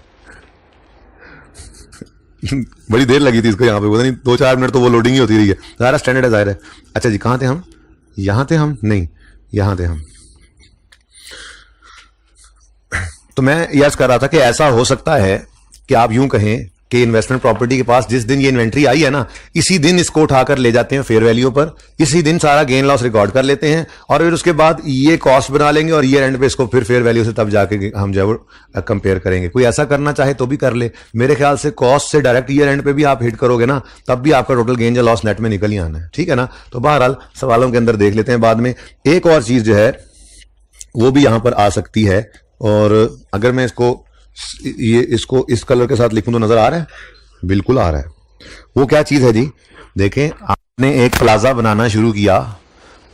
बड़ी देर लगी थी इसको यहाँ पे, पता नहीं 2-4 मिनट तो वो लोडिंग ही होती रही है, सारा स्टैंडर्ड है जाहिर है। अच्छा जी कहाँ थे हम, यहाँ थे हम, नहीं यहाँ थे हम। तो मैं यस कर रहा था कि ऐसा हो सकता है कि आप यूं कहें कि इन्वेस्टमेंट प्रॉपर्टी के पास जिस दिन ये इन्वेंट्री आई है ना, इसी दिन इसको उठाकर ले जाते हैं फेयर वैल्यू पर, इसी दिन सारा गेन लॉस रिकॉर्ड कर लेते हैं, और फिर उसके बाद ये कॉस्ट बना लेंगे और ईयर एंड पे इसको फिर फेयर वैल्यू से तब जाके हम जो है कंपेयर करेंगे। कोई ऐसा करना चाहे तो भी कर ले, मेरे ख्याल से कॉस्ट से डायरेक्ट ईयर एंड पे भी आप हिट करोगे ना, तब भी आपका टोटल गेन या लॉस नेट में निकल ही आना है, ठीक है ना। तो बहरहाल सवालों के अंदर देख लेते हैं बाद में। एक और चीज जो है वो भी यहां पर आ सकती है, और अगर मैं इसको इस कलर के साथ लिखूं तो नजर आ रहा है, बिल्कुल आ रहा है। वो क्या चीज है जी, देखें आपने एक प्लाजा बनाना शुरू किया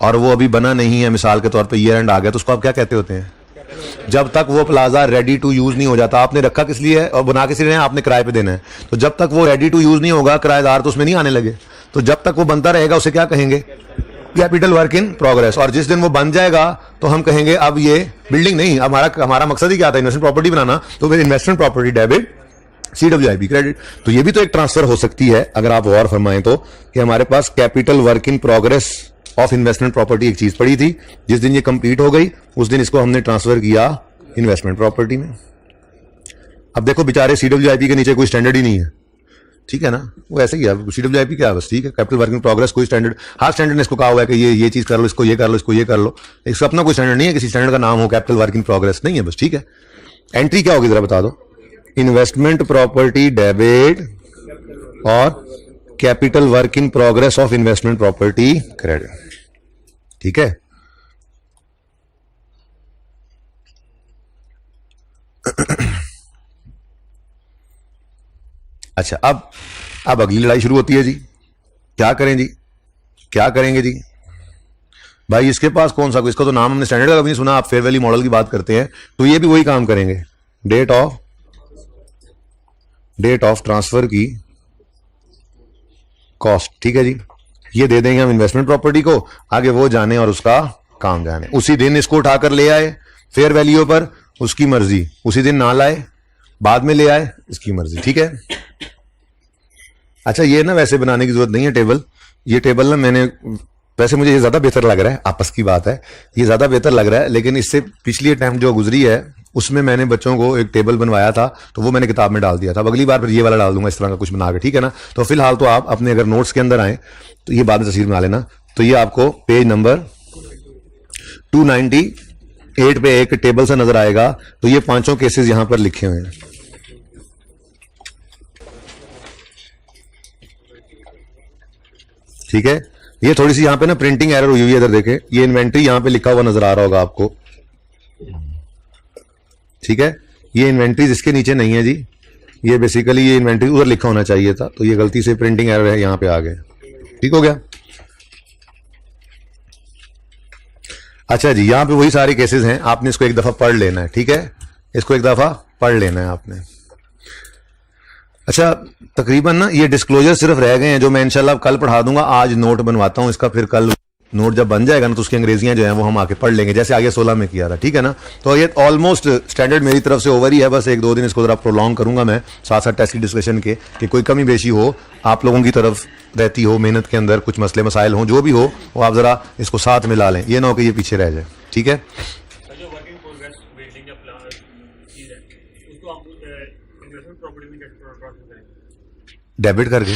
और वो अभी बना नहीं है, मिसाल के तौर पे ईयर एंड आ गया, तो उसको आप क्या कहते होते हैं? जब तक वो प्लाजा रेडी टू यूज नहीं हो जाता, आपने रखा किस लिए है और बना किस लिए है, आपने किराए पे देना है, तो जब तक वो रेडी टू यूज नहीं होगा किराएदार तो उसमें नहीं आने लगे, तो जब तक वो बनता रहेगा उसे क्या कहेंगे? Capital work in progress. और जिस दिन वो बन जाएगा तो हम कहेंगे अब ये बिल्डिंग नहीं, अब हमारा मकसद ही क्या था, इन्वेस्टमेंट प्रॉपर्टी बनाना, तो फिर investment property debit, CWIP credit. तो ये भी तो एक ट्रांसफर हो सकती है अगर आप गौर फरमाएं तो, कि हमारे पास capital work in progress of investment property एक चीज पड़ी थी, जिस दिन ये कंप्लीट हो गई उस दिन इसको हमने ट्रांसफर किया इन्वेस्टमेंट प्रॉपर्टी में। अब देखो बेचारे CWIP के नीचे कोई स्टैंडर्ड ही नहीं है, ठीक है ना, वो ऐसे ही है, CWIP क्या है बस, ठीक है, कैपिटल वर्किंग प्रोग्रेस कोई स्टैंडर्ड, हर स्टैंडर्ड ने इसको कहा हुआ है कि ये चीज कर लो, इसको ये कर लो, इसको ये कर लो, इसका अपना कोई स्टैंडर्ड नहीं है, किसी स्टैंडर्ड का नाम हो कैपिटल वर्किंग प्रोग्रेस नहीं है बस, ठीक है। एंट्री क्या होगी जरा बता दो, इन्वेस्टमेंट प्रॉपर्टी डेबिट और capital work in progress of investment property credit, ठीक है। अच्छा अब अगली लड़ाई शुरू होती है जी, क्या करें जी, क्या करेंगे जी भाई, इसके पास कौन सा, इसका तो नाम हमने स्टैंडर्ड का कभी नहीं सुना, आप फेयर वैल्यू मॉडल की बात करते हैं, तो ये भी वही काम करेंगे, डेट ऑफ ट्रांसफर की कॉस्ट, ठीक है जी, ये दे देंगे हम इन्वेस्टमेंट प्रॉपर्टी को, आगे वो जाने और उसका काम जाने। उसी दिन इसको उठाकर ले आए फेयर वैल्यू पर, उसकी मर्जी, उसी दिन ना लाए बाद में ले आए, इसकी मर्जी, ठीक है। अच्छा ये ना वैसे बनाने की जरूरत नहीं है टेबल, ये टेबल ना मैंने, वैसे मुझे ये ज्यादा बेहतर लग रहा है, आपस की बात है, ये ज्यादा बेहतर लग रहा है, लेकिन इससे पिछली अटेम्प्ट जो गुजरी है उसमें मैंने बच्चों को एक टेबल बनवाया था तो वो मैंने किताब में डाल दिया था, अब अगली बार फिर ये वाला डाल दूंगा इस तरह का कुछ बना के, ठीक है ना। तो फिलहाल तो आप अपने अगर नोट्स के अंदर आए तो ये बाद में तस्वीर बना लेना, तो ये आपको पेज नंबर 298 पे एक टेबल सा नजर आएगा, तो ये पांचों केसेस यहां पर लिखे हुए हैं। ठीक है, ये थोड़ी सी यहाँ पे ना प्रिंटिंग एरर हुई हुई है, इधर देखें, ये इन्वेंट्री यहाँ पे लिखा हुआ नजर आ रहा होगा आपको, ठीक है, ये इन्वेंट्री इसके नीचे नहीं है जी, ये बेसिकली ये इन्वेंट्री उधर लिखा होना चाहिए था, तो ये गलती से प्रिंटिंग एरर है, यहाँ पे आ गए, ठीक हो गया। अच्छा जी, यहां पे वही सारे केसेस हैं, आपने इसको एक दफा पढ़ लेना है, ठीक है, इसको एक दफा पढ़ लेना है आपने। अच्छा, तकरीबन ना ये डिस्क्लोजर सिर्फ रह गए हैं जो मैं इंशाल्लाह कल पढ़ा दूंगा, आज नोट बनवाता हूं इसका, फिर कल नोट जब बन जाएगा ना तो उसकी अंग्रेजियां जो है वो हम आके पढ़ लेंगे, जैसे आगे 16 में किया था, ठीक है ना। तो ये ऑलमोस्ट स्टैंडर्ड मेरी तरफ से ओवर ही है, बस 1-2 दिन इसको जरा प्रोलॉन्ग करूंगा मैं साथ साथ टेस्ट की डिस्कशन के, कि कोई कमी बेशी हो आप लोगों की तरफ रहती हो, मेहनत के अंदर कुछ मसले मसाइल हो, जो भी हो वो आप जरा इसको साथ में ला लें, ये ना हो कि ये पीछे रह जाए, ठीक है। डेबिट करके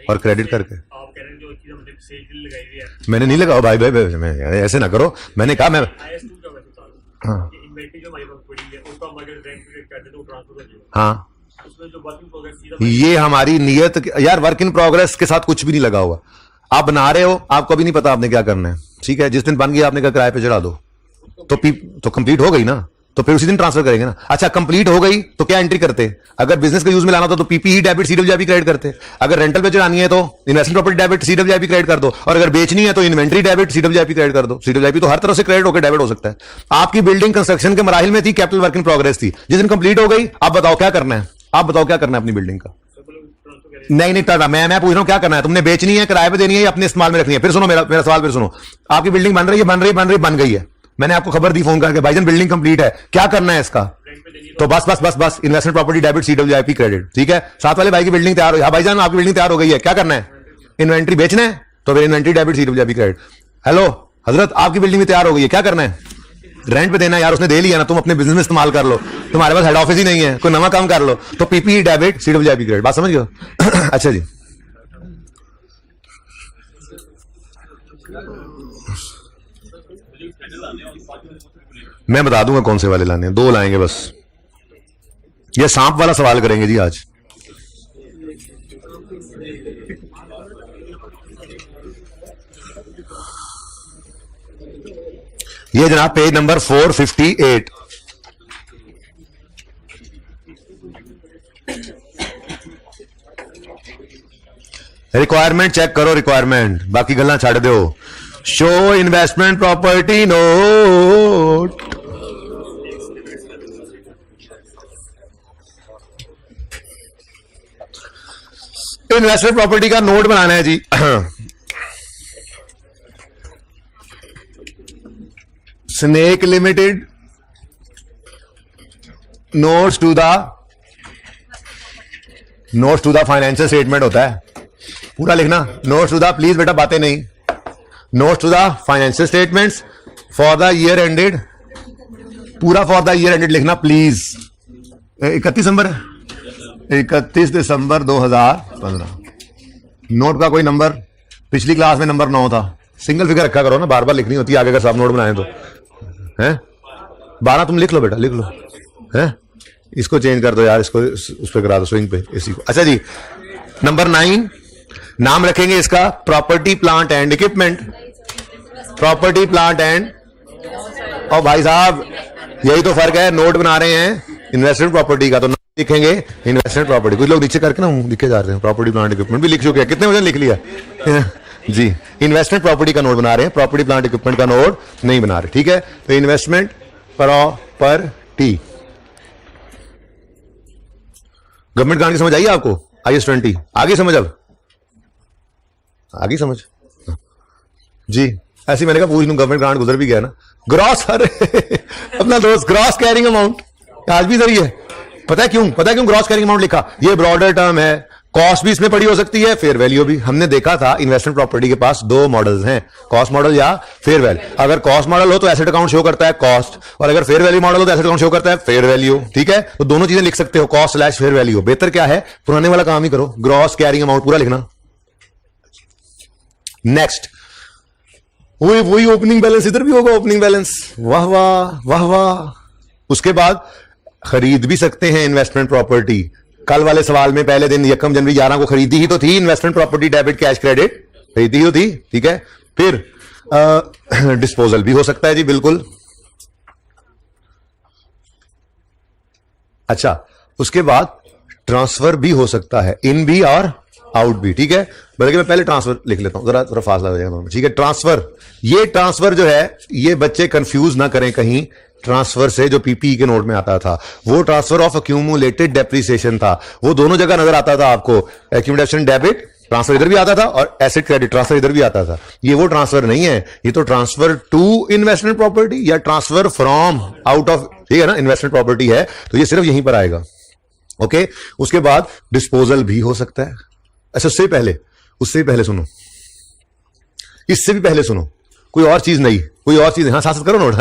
और क्रेडिट करके मैंने नहीं लगाओ भाई, मैं ऐसे ना करो, मैंने कहा मैं हाँ हाँ, ये हमारी नियत यार, वर्क इन प्रोग्रेस के साथ कुछ भी नहीं लगा हुआ, आप बना रहे हो, आपको अभी नहीं पता आपने क्या करना है, ठीक है, जिस दिन बन गया आपने कहा किराए पे चढ़ा दो, तो कंप्लीट हो गई ना, तो फिर उसी दिन ट्रांसफर करेंगे ना। अच्छा, कंप्लीट हो गई तो क्या एंट्री करते, अगर बिजनेस का यूज में लाना था तो पीपीई डेबिट सीडब्ल्यूआईपी क्रेडिट करते, अगर रेंटल पे चढ़ानी है तो इन्वेस्टमेंट प्रॉपर्टी डेबिट सीडब्ल्यूआईपी क्रेडिट कर दो, और अगर बेचनी है तो इन्वेंट्री डेबिट सीडब्ल्यूआईपी क्रेडिट कर दो। सीडब्ल्यूआईपी तो हर तरह से क्रेडिट होकर डेबिट हो सकता है। आपकी बिल्डिंग कंस्ट्रक्शन के मराहिल में थी, कैपिटल वर्क इन प्रोग्रेस थी, जिस दिन कंप्लीट हो गई आप बताओ क्या करना है, आप बताओ क्या करना है अपनी बिल्डिंग का। नहीं करना, मैं पूछ रहा हूं क्या करना है, तुमने बेचनी है, किराए पे देनी है, या अपने इस्तेमाल में रखनी है। फिर सुनो मेरा सवाल, फिर सुनो, आपकी बिल्डिंग बन रही है, बन गई है, मैंने आपको खबर दी फोन करके, भाईजान बिल्डिंग कंप्लीट है, क्या करना है इसका, तो बस इन्वेस्टमेंट प्रॉपर्टी डेबिट सीडब्ल्यूआईपी क्रेडिट, ठीक है। साथ वाले भाई की बिल्डिंग तैयार हो, हाँ भाईजान आपकी बिल्डिंग तैयार हो गई है, क्या करना है, इन्वेंट्री बेचना है, तो फिर इन्वेंट्री डेबिट सीडब्ल्यूआईपी क्रेडिट। हेलो हजरत, आपकी बिल्डिंग में तैयार हो गई है, क्या करना है, रेंट पे देना है यार, उसने दे लिया ना, तुम अपने बिजनेस में इस्तेमाल कर लो, तुम्हारे पास हेड ऑफिस ही नहीं है, कोई नवा काम कर लो, तो पीपीई डेबिट सीडब्ल्यूआईपी क्रेडिट, बात समझ गए। अच्छा जी, मैं बता दूंगा कौन से वाले लाने हैं, 2 लाएंगे बस। ये सांप वाला सवाल करेंगे जी आज। ये जनाब पेज नंबर 458, रिक्वायरमेंट चेक करो, रिक्वायरमेंट, बाकी गल्ला छड़ दो। Show investment property note, investment property का नोट बनाना है जी। Snake limited notes to the financial statement होता है, पूरा लिखना, नोट्स टू द, प्लीज बेटा बातें नहीं, notes to the financial statements for the year ended, पूरा फॉर द ईयर एंडेड लिखना प्लीज। 31 दिसंबर 2015। नोट का कोई नंबर, पिछली क्लास में नंबर 9 था, सिंगल फिगर रखा करो ना, बार बार लिखनी होती है आगे अगर साहब नोट बनाए तो, हैं 12 तुम लिख लो बेटा, लिख लो, हैं इसको चेंज कर दो यार, इसको उस पर करा दो, स्विंग पे इसी को। अच्छा जी, नंबर 9 नाम रखेंगे इसका property plant and equipment, property plant and, और भाई साहब यही तो फर्क है, नोट बना रहे हैं इन्वेस्टमेंट प्रॉपर्टी का तो लिखेंगे इन्वेस्टमेंट प्रॉपर्टी, कुछ लोग नीचे करके ना लिखे जा रहे हैं, प्रॉपर्टी प्लांट इक्विपमेंट भी लिख चुके हैं, कितने वजन लिख लिया जी। इन्वेस्टमेंट प्रॉपर्टी का नोट बना रहे हैं, प्रॉपर्टी प्लांट इक्विपमेंट का नोट नहीं बना रहे, ठीक है। तो इन्वेस्टमेंट प्रॉपर्टी, गवर्नमेंट गारंटी समझ आई आपको, IS 20 आगे समझ, अब आगे समझ जी। ऐसे मैंने कहा पूछ लूं, गवर्नमेंट ग्रांट गुजर भी गया ना, ग्रॉस अपना दोस्त ग्रॉस कैरिंग अमाउंट आज भी सही है, पता है क्यों ग्रॉस कैरिंग अमाउंट लिखा, ये ब्रॉडर टर्म है, कॉस्ट भी इसमें पड़ी हो सकती है, फेयर वैल्यू भी। हमने देखा था इन्वेस्टमेंट प्रॉपर्टी के पास 2 मॉडल्स हैं, कॉस्ट मॉडल या फेयर वैल्यू। अगर कॉस्ट मॉडल हो तो एसेट अकाउंट शो करता है कॉस्ट, और अगर फेयर वैल्यू मॉडल हो तो एसेट अकाउंट शो करता है फेयर वैल्यू, ठीक है। तो दोनों चीजें लिख सकते हो, कॉस्ट / फेयर वैल्यू। बेहतर क्या है, पुराने वाला काम ही करो, ग्रॉस कैरिंग अमाउंट पूरा लिखना। नेक्स्ट, वही ओपनिंग बैलेंस, इधर भी होगा ओपनिंग बैलेंस, वाह वाह वाह वाह। उसके बाद खरीद भी सकते हैं इन्वेस्टमेंट प्रॉपर्टी। कल वाले सवाल में पहले दिन 1 जनवरी 11 को खरीदी ही तो थी investment property debit cash credit खरीदी हो थी, ठीक है। फिर डिस्पोजल भी हो सकता है जी, बिल्कुल। अच्छा, उसके बाद ट्रांसफर भी हो सकता है, इन भी और आउट भी, ठीक है। बल्कि मैं पहले ट्रांसफर लिख लेता हूं, जरा थोड़ा फासला हो जाएगा, ठीक है। ट्रांसफर, ये ट्रांसफर जो है, ये बच्चे कंफ्यूज ना करें कहीं ट्रांसफर से जो पीपीई के नोट में आता था, वो ट्रांसफर ऑफ अक्यूमुलेटेड डेप्रिसिएशन था। वो दोनों जगह नजर आता था आपको, एक्यूमुलेशन डेबिट ट्रांसफर इधर भी आता था और एसेट क्रेडिट ट्रांसफर इधर भी आता था। ये वो ट्रांसफर नहीं है, ये तो ट्रांसफर टू इन्वेस्टमेंट प्रॉपर्टी या ट्रांसफर फ्रॉम आउट ऑफ, ठीक है ना, इन्वेस्टमेंट प्रॉपर्टी है, तो ये सिर्फ यहीं पर आएगा। ओके, उसके बाद डिस्पोजल भी हो सकता है। अच्छा, उससे भी पहले सुनो, इससे भी पहले सुनो, कोई और चीज नहीं, कोई और चीज, हाँ साथ करो नोट,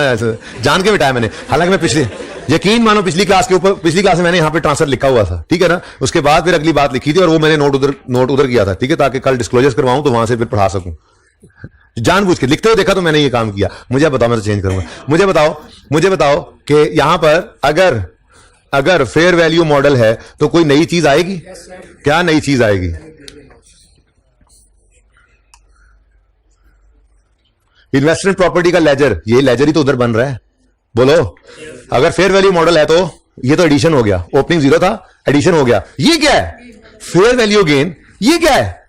जान के बिठाया मैंने। हालांकि मैं पिछले, यकीन मानो पिछली क्लास में मैंने यहाँ पे ट्रांसफर लिखा हुआ था, ठीक है ना। उसके बाद फिर अगली बात लिखी थी और वो मैंने नोट उधर किया था, ठीक है, ताकि कल डिस्क्लोजर करवाऊं तो वहां से फिर पढ़ा सकूं। जानबूझ के लिखते हुए देखा तो मैंने ये काम किया। मुझे बताओ, मैं तो चेंज करूंगा। मुझे बताओ कि यहां पर अगर फेयर वैल्यू मॉडल है तो कोई नई चीज आएगी? क्या नई चीज आएगी? इन्वेस्टमेंट प्रॉपर्टी का लेजर, ये लेजर ही तो उधर बन रहा है, बोलो। अगर फेयर वैल्यू मॉडल है तो ये तो एडिशन हो गया, ओपनिंग 0 था, एडिशन हो गया। ये क्या है? Fair value gain. ये क्या है?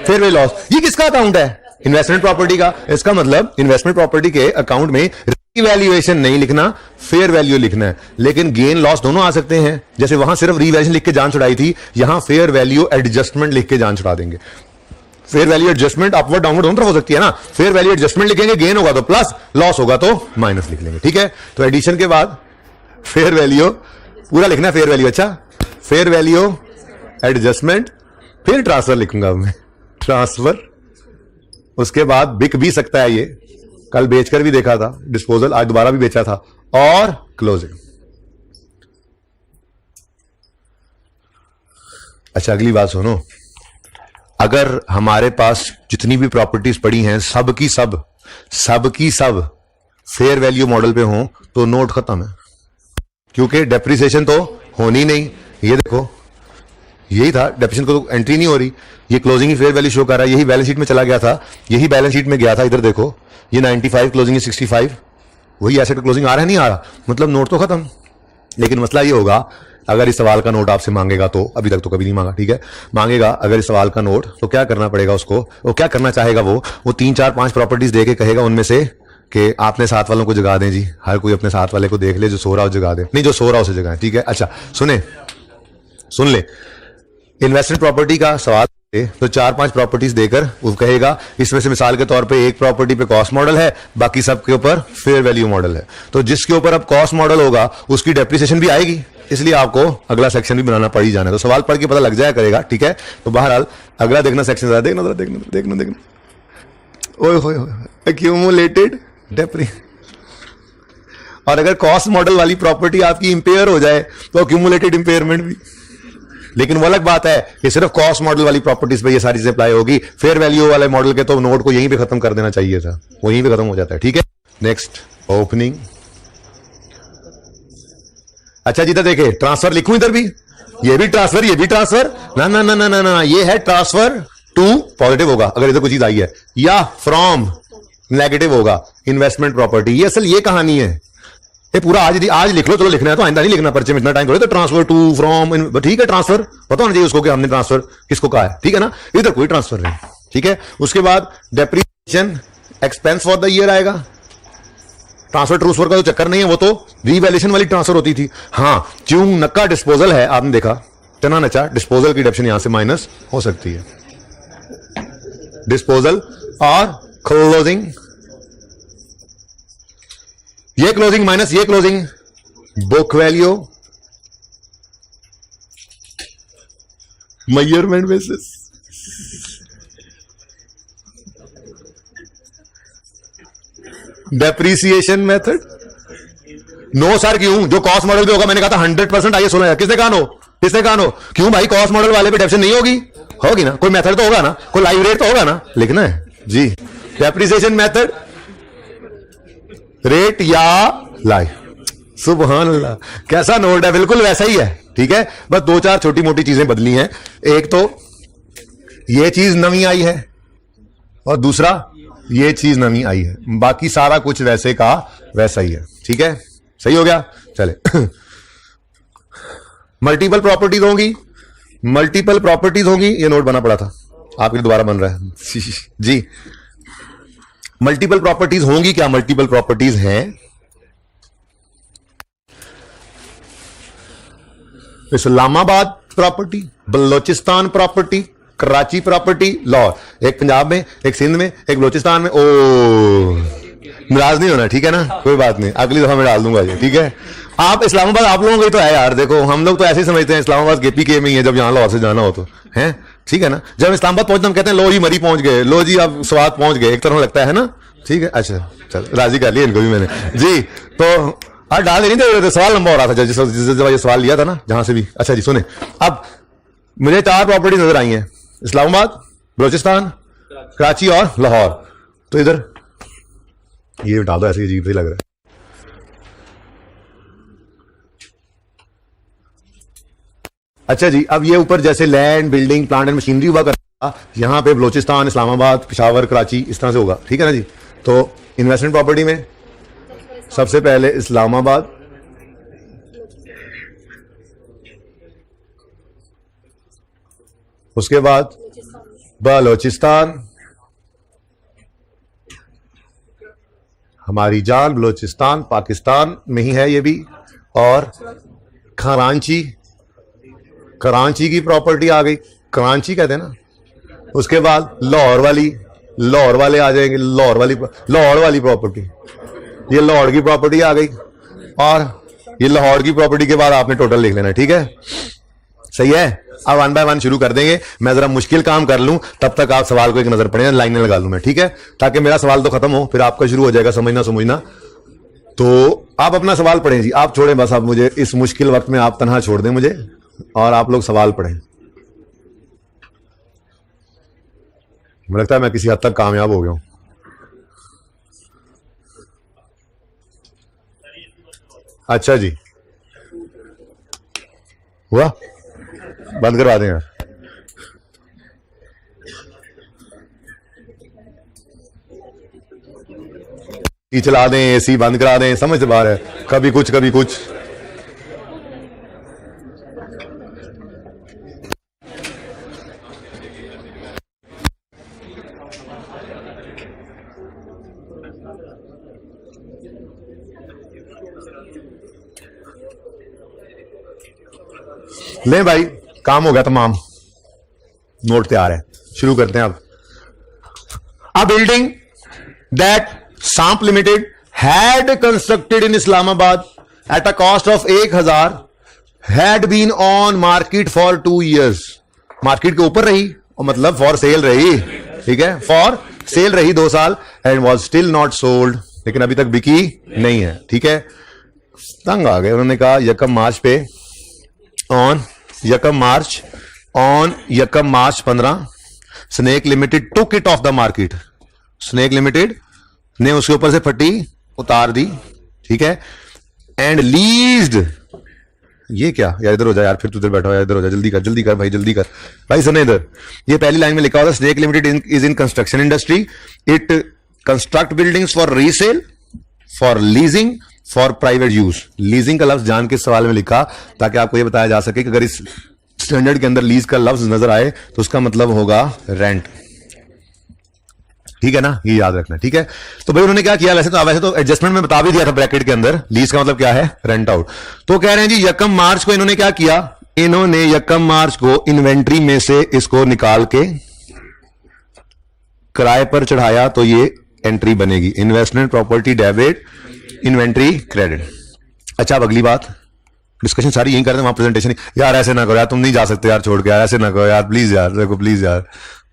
Fair value loss. ये किसका अकाउंट है? इन्वेस्टमेंट प्रॉपर्टी का। इसका मतलब इन्वेस्टमेंट प्रॉपर्टी के अकाउंट में रीवैल्यूएशन नहीं लिखना, फेयर वैल्यू लिखना है। लेकिन गेन लॉस दोनों आ सकते हैं। जैसे वहां सिर्फ रीवैल्यूएशन लिख के जान छुड़ाई थी, यहां फेयर वैल्यू एडजस्टमेंट लिख के जान छुड़ा देंगे। Fair value adjustment upward downward दोनों तरफ हो सकती है ना। फेयर वैल्यू एडजस्टमेंट लिखेंगे, गेन होगा तो प्लस, लॉस होगा तो माइनस लिख लेंगे, ठीक है। तो एडिशन के बाद फेयर वैल्यू पूरा लिखना है, फेयर वैल्यू। अच्छा, फेयर वैल्यू एडजस्टमेंट, फिर ट्रांसफर लिखूंगा मैं, ट्रांसफर। उसके बाद बिक भी सकता है, ये कल बेचकर भी देखा था, डिस्पोजल आज दोबारा भी बेचा था, और क्लोजिंग। अच्छा, अगली बात सुनो, अगर हमारे पास जितनी भी प्रॉपर्टीज पड़ी हैं सब की सब फेयर वैल्यू मॉडल पे हों तो नोट खत्म है, क्योंकि डेप्रिसिएशन तो होनी नहीं। ये देखो, यही था, डेप्रिसिएशन को तो एंट्री नहीं हो रही, ये क्लोजिंग ही फेयर वैल्यू शो कर रहा है। यही बैलेंस शीट में चला गया था, यही बैलेंस शीट में गया था, इधर देखो, ये 95 क्लोजिंग है 65, वही एसेट क्लोजिंग आ रहा है, नहीं आ रहा, मतलब नोट तो खत्म। लेकिन मसला ये होगा, अगर इस सवाल का नोट आपसे मांगेगा तो, अभी तक तो कभी नहीं मांगा, ठीक है, मांगेगा अगर इस सवाल का नोट, तो क्या करना पड़ेगा उसको, वो क्या करना चाहेगा, वो 3 4 5 प्रॉपर्टीज देके कहेगा उनमें से कि आपने साथ वालों को जगा दें जी, हर कोई अपने साथ वाले को देख ले, जो सो रहा हो जगा दे, नहीं जो सो रहा हो उसे जगाएं, ठीक है। अच्छा सुन ले, इन्वेस्टमेंट प्रॉपर्टी का सवाल तो 4 5 प्रॉपर्टीज देकर वो कहेगा इसमें से मिसाल के तौर पे एक प्रॉपर्टी पे कॉस्ट मॉडल है, बाकी सब के ऊपर फेयर वैल्यू मॉडल है। तो जिसके ऊपर अब कॉस्ट मॉडल होगा उसकी डेप्रिसिएशन भी आएगी, इसलिए आपको अगला सेक्शन भी बनाना पड़ ही जाना है। तो सवाल पढ़ के पता लग जाया करेगा, ठीक है। तो बहरहाल अगला देखना सेक्शन, देखना ओए होए एक्यूमुलेटेड डेप्रिसिएशन। और अगर कॉस्ट मॉडल वाली प्रॉपर्टी आपकी इंपेयर हो जाए तो एक्यूमुलेटेड इंपेयरमेंट भी। लेकिन वो अलग बात है कि सिर्फ कॉस्ट मॉडल वाली प्रॉपर्टीज पे ये सारी चीजें अप्लाई होगी, फेयर वैल्यू वाले मॉडल के तो नोट को यहीं पे खत्म कर देना चाहिए था, वहीं पे खत्म हो जाता है, ठीक है। Next, opening. अच्छा जी, तो देखे ट्रांसफर लिखूं इधर भी, ये भी ट्रांसफर, ये भी ट्रांसफर, ना ना ना ना ना ना, ये है ट्रांसफर टू पॉजिटिव होगा अगर इधर कोई चीज आई है, या फ्रॉम नेगेटिव होगा इन्वेस्टमेंट प्रॉपर्टी। ये असल ये कहानी है, ये पूरा आज लिख लो, चलो लिखना है तो आइंदा नहीं लिखना, पर्चे में इतना टाइम थोड़े। तो ट्रांसफर टू फ्रॉम, ठीक है, ट्रांसफर पता होना चाहिए उसको कि हमने ट्रांसफर किसको कहा है, ठीक है ना। इधर कोई ट्रांसफर नहीं, ठीक है। उसके बाद depreciation expense for the year आएगा। ट्रांसफर ट्रूसफर का तो चक्कर नहीं है, वो तो रीवैल्यूएशन वाली ट्रांसफर होती थी। हाँ, च्यूंग नक्का डिस्पोजल है, आपने देखा तना नचा, डिस्पोजल की डेप्शन यहां से माइनस हो सकती है, डिस्पोजल और क्लोजिंग। ये क्लोजिंग माइनस ये closing, book value, measurement basis, depreciation method. No sir क्यों, जो कॉस्ट मॉडल पे होगा, मैंने कहा था 100% आइए 16,000, किसने कहा नो, क्यों भाई, कॉस्ट मॉडल वाले पे डेप्शन नहीं होगी ना, कोई मेथड तो होगा ना, कोई लाइव रेट तो होगा ना, लिखना है जी। डेप्रीसिएशन मेथड, रेट या लाइव, सुभान अल्लाह, कैसा नोट है, बिल्कुल वैसा ही है, ठीक है। बस 2 4 छोटी मोटी चीजें बदली हैं। एक तो ये चीज नवी आई है, और दूसरा ये चीज नवी आई है, बाकी सारा कुछ वैसे का वैसा ही है। ठीक है, सही हो गया। चले मल्टीपल प्रॉपर्टीज होंगी, मल्टीपल प्रॉपर्टीज होंगी, ये नोट बना पड़ा था आपके लिए, दोबारा बन रहा है जी। मल्टीपल प्रॉपर्टीज होंगी, क्या मल्टीपल प्रॉपर्टीज हैं? Islamabad property, Balochistan property, Karachi property, Lahore. एक पंजाब में, एक सिंध में, एक बलोचिस्तान में। ओ नाराज नहीं होना, ठीक है ना, कोई बात नहीं, अगली दफा मैं डाल दूंगा ये, ठीक है। आप इस्लामाबाद आप लोगों को तो है यार, देखो हम लोग तो ऐसे ही समझते हैं इस्लामाबाद केपीके में ही है, जब यहाँ लाहौर से जाना हो तो है, ठीक है ना। जब इस्लामाबाद पहुंचते हम कहते हैं लो जी मरी पहुंच गए, लो जी अब स्वाद पहुंच गए, एक तरह लगता है ना, ठीक है। अच्छा चल राजी कर लिया इनको भी मैंने जी। तो हाँ डाल नहीं थे, सवाल लंबा हो रहा था जिस ये सवाल लिया था ना जहां से भी। अच्छा जी सुने, अब मुझे 4 प्रॉपर्टी नजर आई हैं, इस्लामाबाद, बलोचिस्तान, कराची और लाहौर। तो इधर ये डाल दो, ऐसे अजीब ही लग रहा है। अच्छा जी, अब ये ऊपर जैसे land, building, plant and machinery हुआ करता, यहां पे बलोचिस्तान, इस्लामाबाद, पेशावर, कराची इस तरह से होगा, ठीक है ना जी। तो इन्वेस्टमेंट प्रॉपर्टी में सबसे पहले इस्लामाबाद, उसके बाद बलोचिस्तान, हमारी जान बलोचिस्तान पाकिस्तान में ही है ये भी, और कराची, कराची की प्रॉपर्टी आ गई, कराची कहते हैं ना। उसके बाद लाहौर वाली, लाहौर वाले आ जाएंगे, लाहौर वाली प्रॉपर्टी, ये लाहौर की प्रॉपर्टी आ गई, और ये लाहौर की प्रॉपर्टी के बाद आपने टोटल लिख लेना, ठीक है, सही है। अब 1 बाय 1 शुरू कर देंगे, मैं जरा मुश्किल काम कर लूं, तब तक आप सवाल को एक नजर पड़े, लाइनें लगा लूं मैं, ठीक है, ताकि मेरा सवाल तो खत्म हो, फिर आपका शुरू हो जाएगा समझना समझना। तो आप अपना सवाल पढ़ें जी, आप छोड़ें बस, आप मुझे इस मुश्किल वक्त में आप तनहा छोड़ दें मुझे, और आप लोग सवाल पढ़ें। मुझे लगता है मैं किसी हद तक कामयाब हो गया हूं। अच्छा जी, हुआ, बंद करवा देंगे। चला दें, एसी बंद करा दें, समझ से बाहर है, कभी कुछ कभी कुछ। ले भाई, काम हो गया तमाम, नोट तैयार है, शुरू करते हैं अब। अ बिल्डिंग दैट सांप limited had constructed in Islamabad at a cost of 1000 had been on market for 2 years। Market के ऊपर रही, और मतलब फॉर सेल रही, ठीक है, फॉर सेल रही 2 साल, and was still not sold, लेकिन अभी तक बिकी नहीं है, ठीक है। तंग आ गए, उन्होंने कहा यकम मार्च पे, ऑन यकम मार्च 15 snake limited took it of the market, snake limited ने उसके ऊपर से फटी उतार दी, ठीक है, एंड लीज्ड, ये क्या यार, इधर हो जा यार, फिर तू इधर बैठा हो यार, इधर हो जा, जल्दी कर भाई, जल्दी कर भाई, सुने इधर, ये पहली लाइन में लिखा होगा snake limited is in construction industry, it construct buildings for resale, for leasing, for private use. Leasing का लफ्ज जान के सवाल में लिखा, ताकि आपको यह बताया जा सके कि अगर इस स्टैंडर्ड के अंदर लीज का लफ्ज नजर आए तो उसका मतलब होगा रेंट, ठीक है ना, ये याद रखना, ठीक है। तो भाई उन्होंने क्या किया, वैसे तो एडजस्टमेंट में बता भी दिया था ब्रैकेट के अंदर, लीज का मतलब क्या है, रेंट आउट। तो कह रहे हैं जी यकम मार्च को इन्होंने क्या किया, इन्होंने यकम मार्च को इन्वेंट्री में से इसको निकाल के किराए पर चढ़ाया, तो ये एंट्री बनेगी, investment property debit, inventory credit. अच्छा अब अगली बात, डिस्कशन सारी यही करते हैं, वहां प्रेजेंटेशन यार ऐसे ना करो यार, तुम नहीं जा सकते यार छोड़ के यार, ऐसे ना करो यार प्लीज यार, देखो प्लीज यार,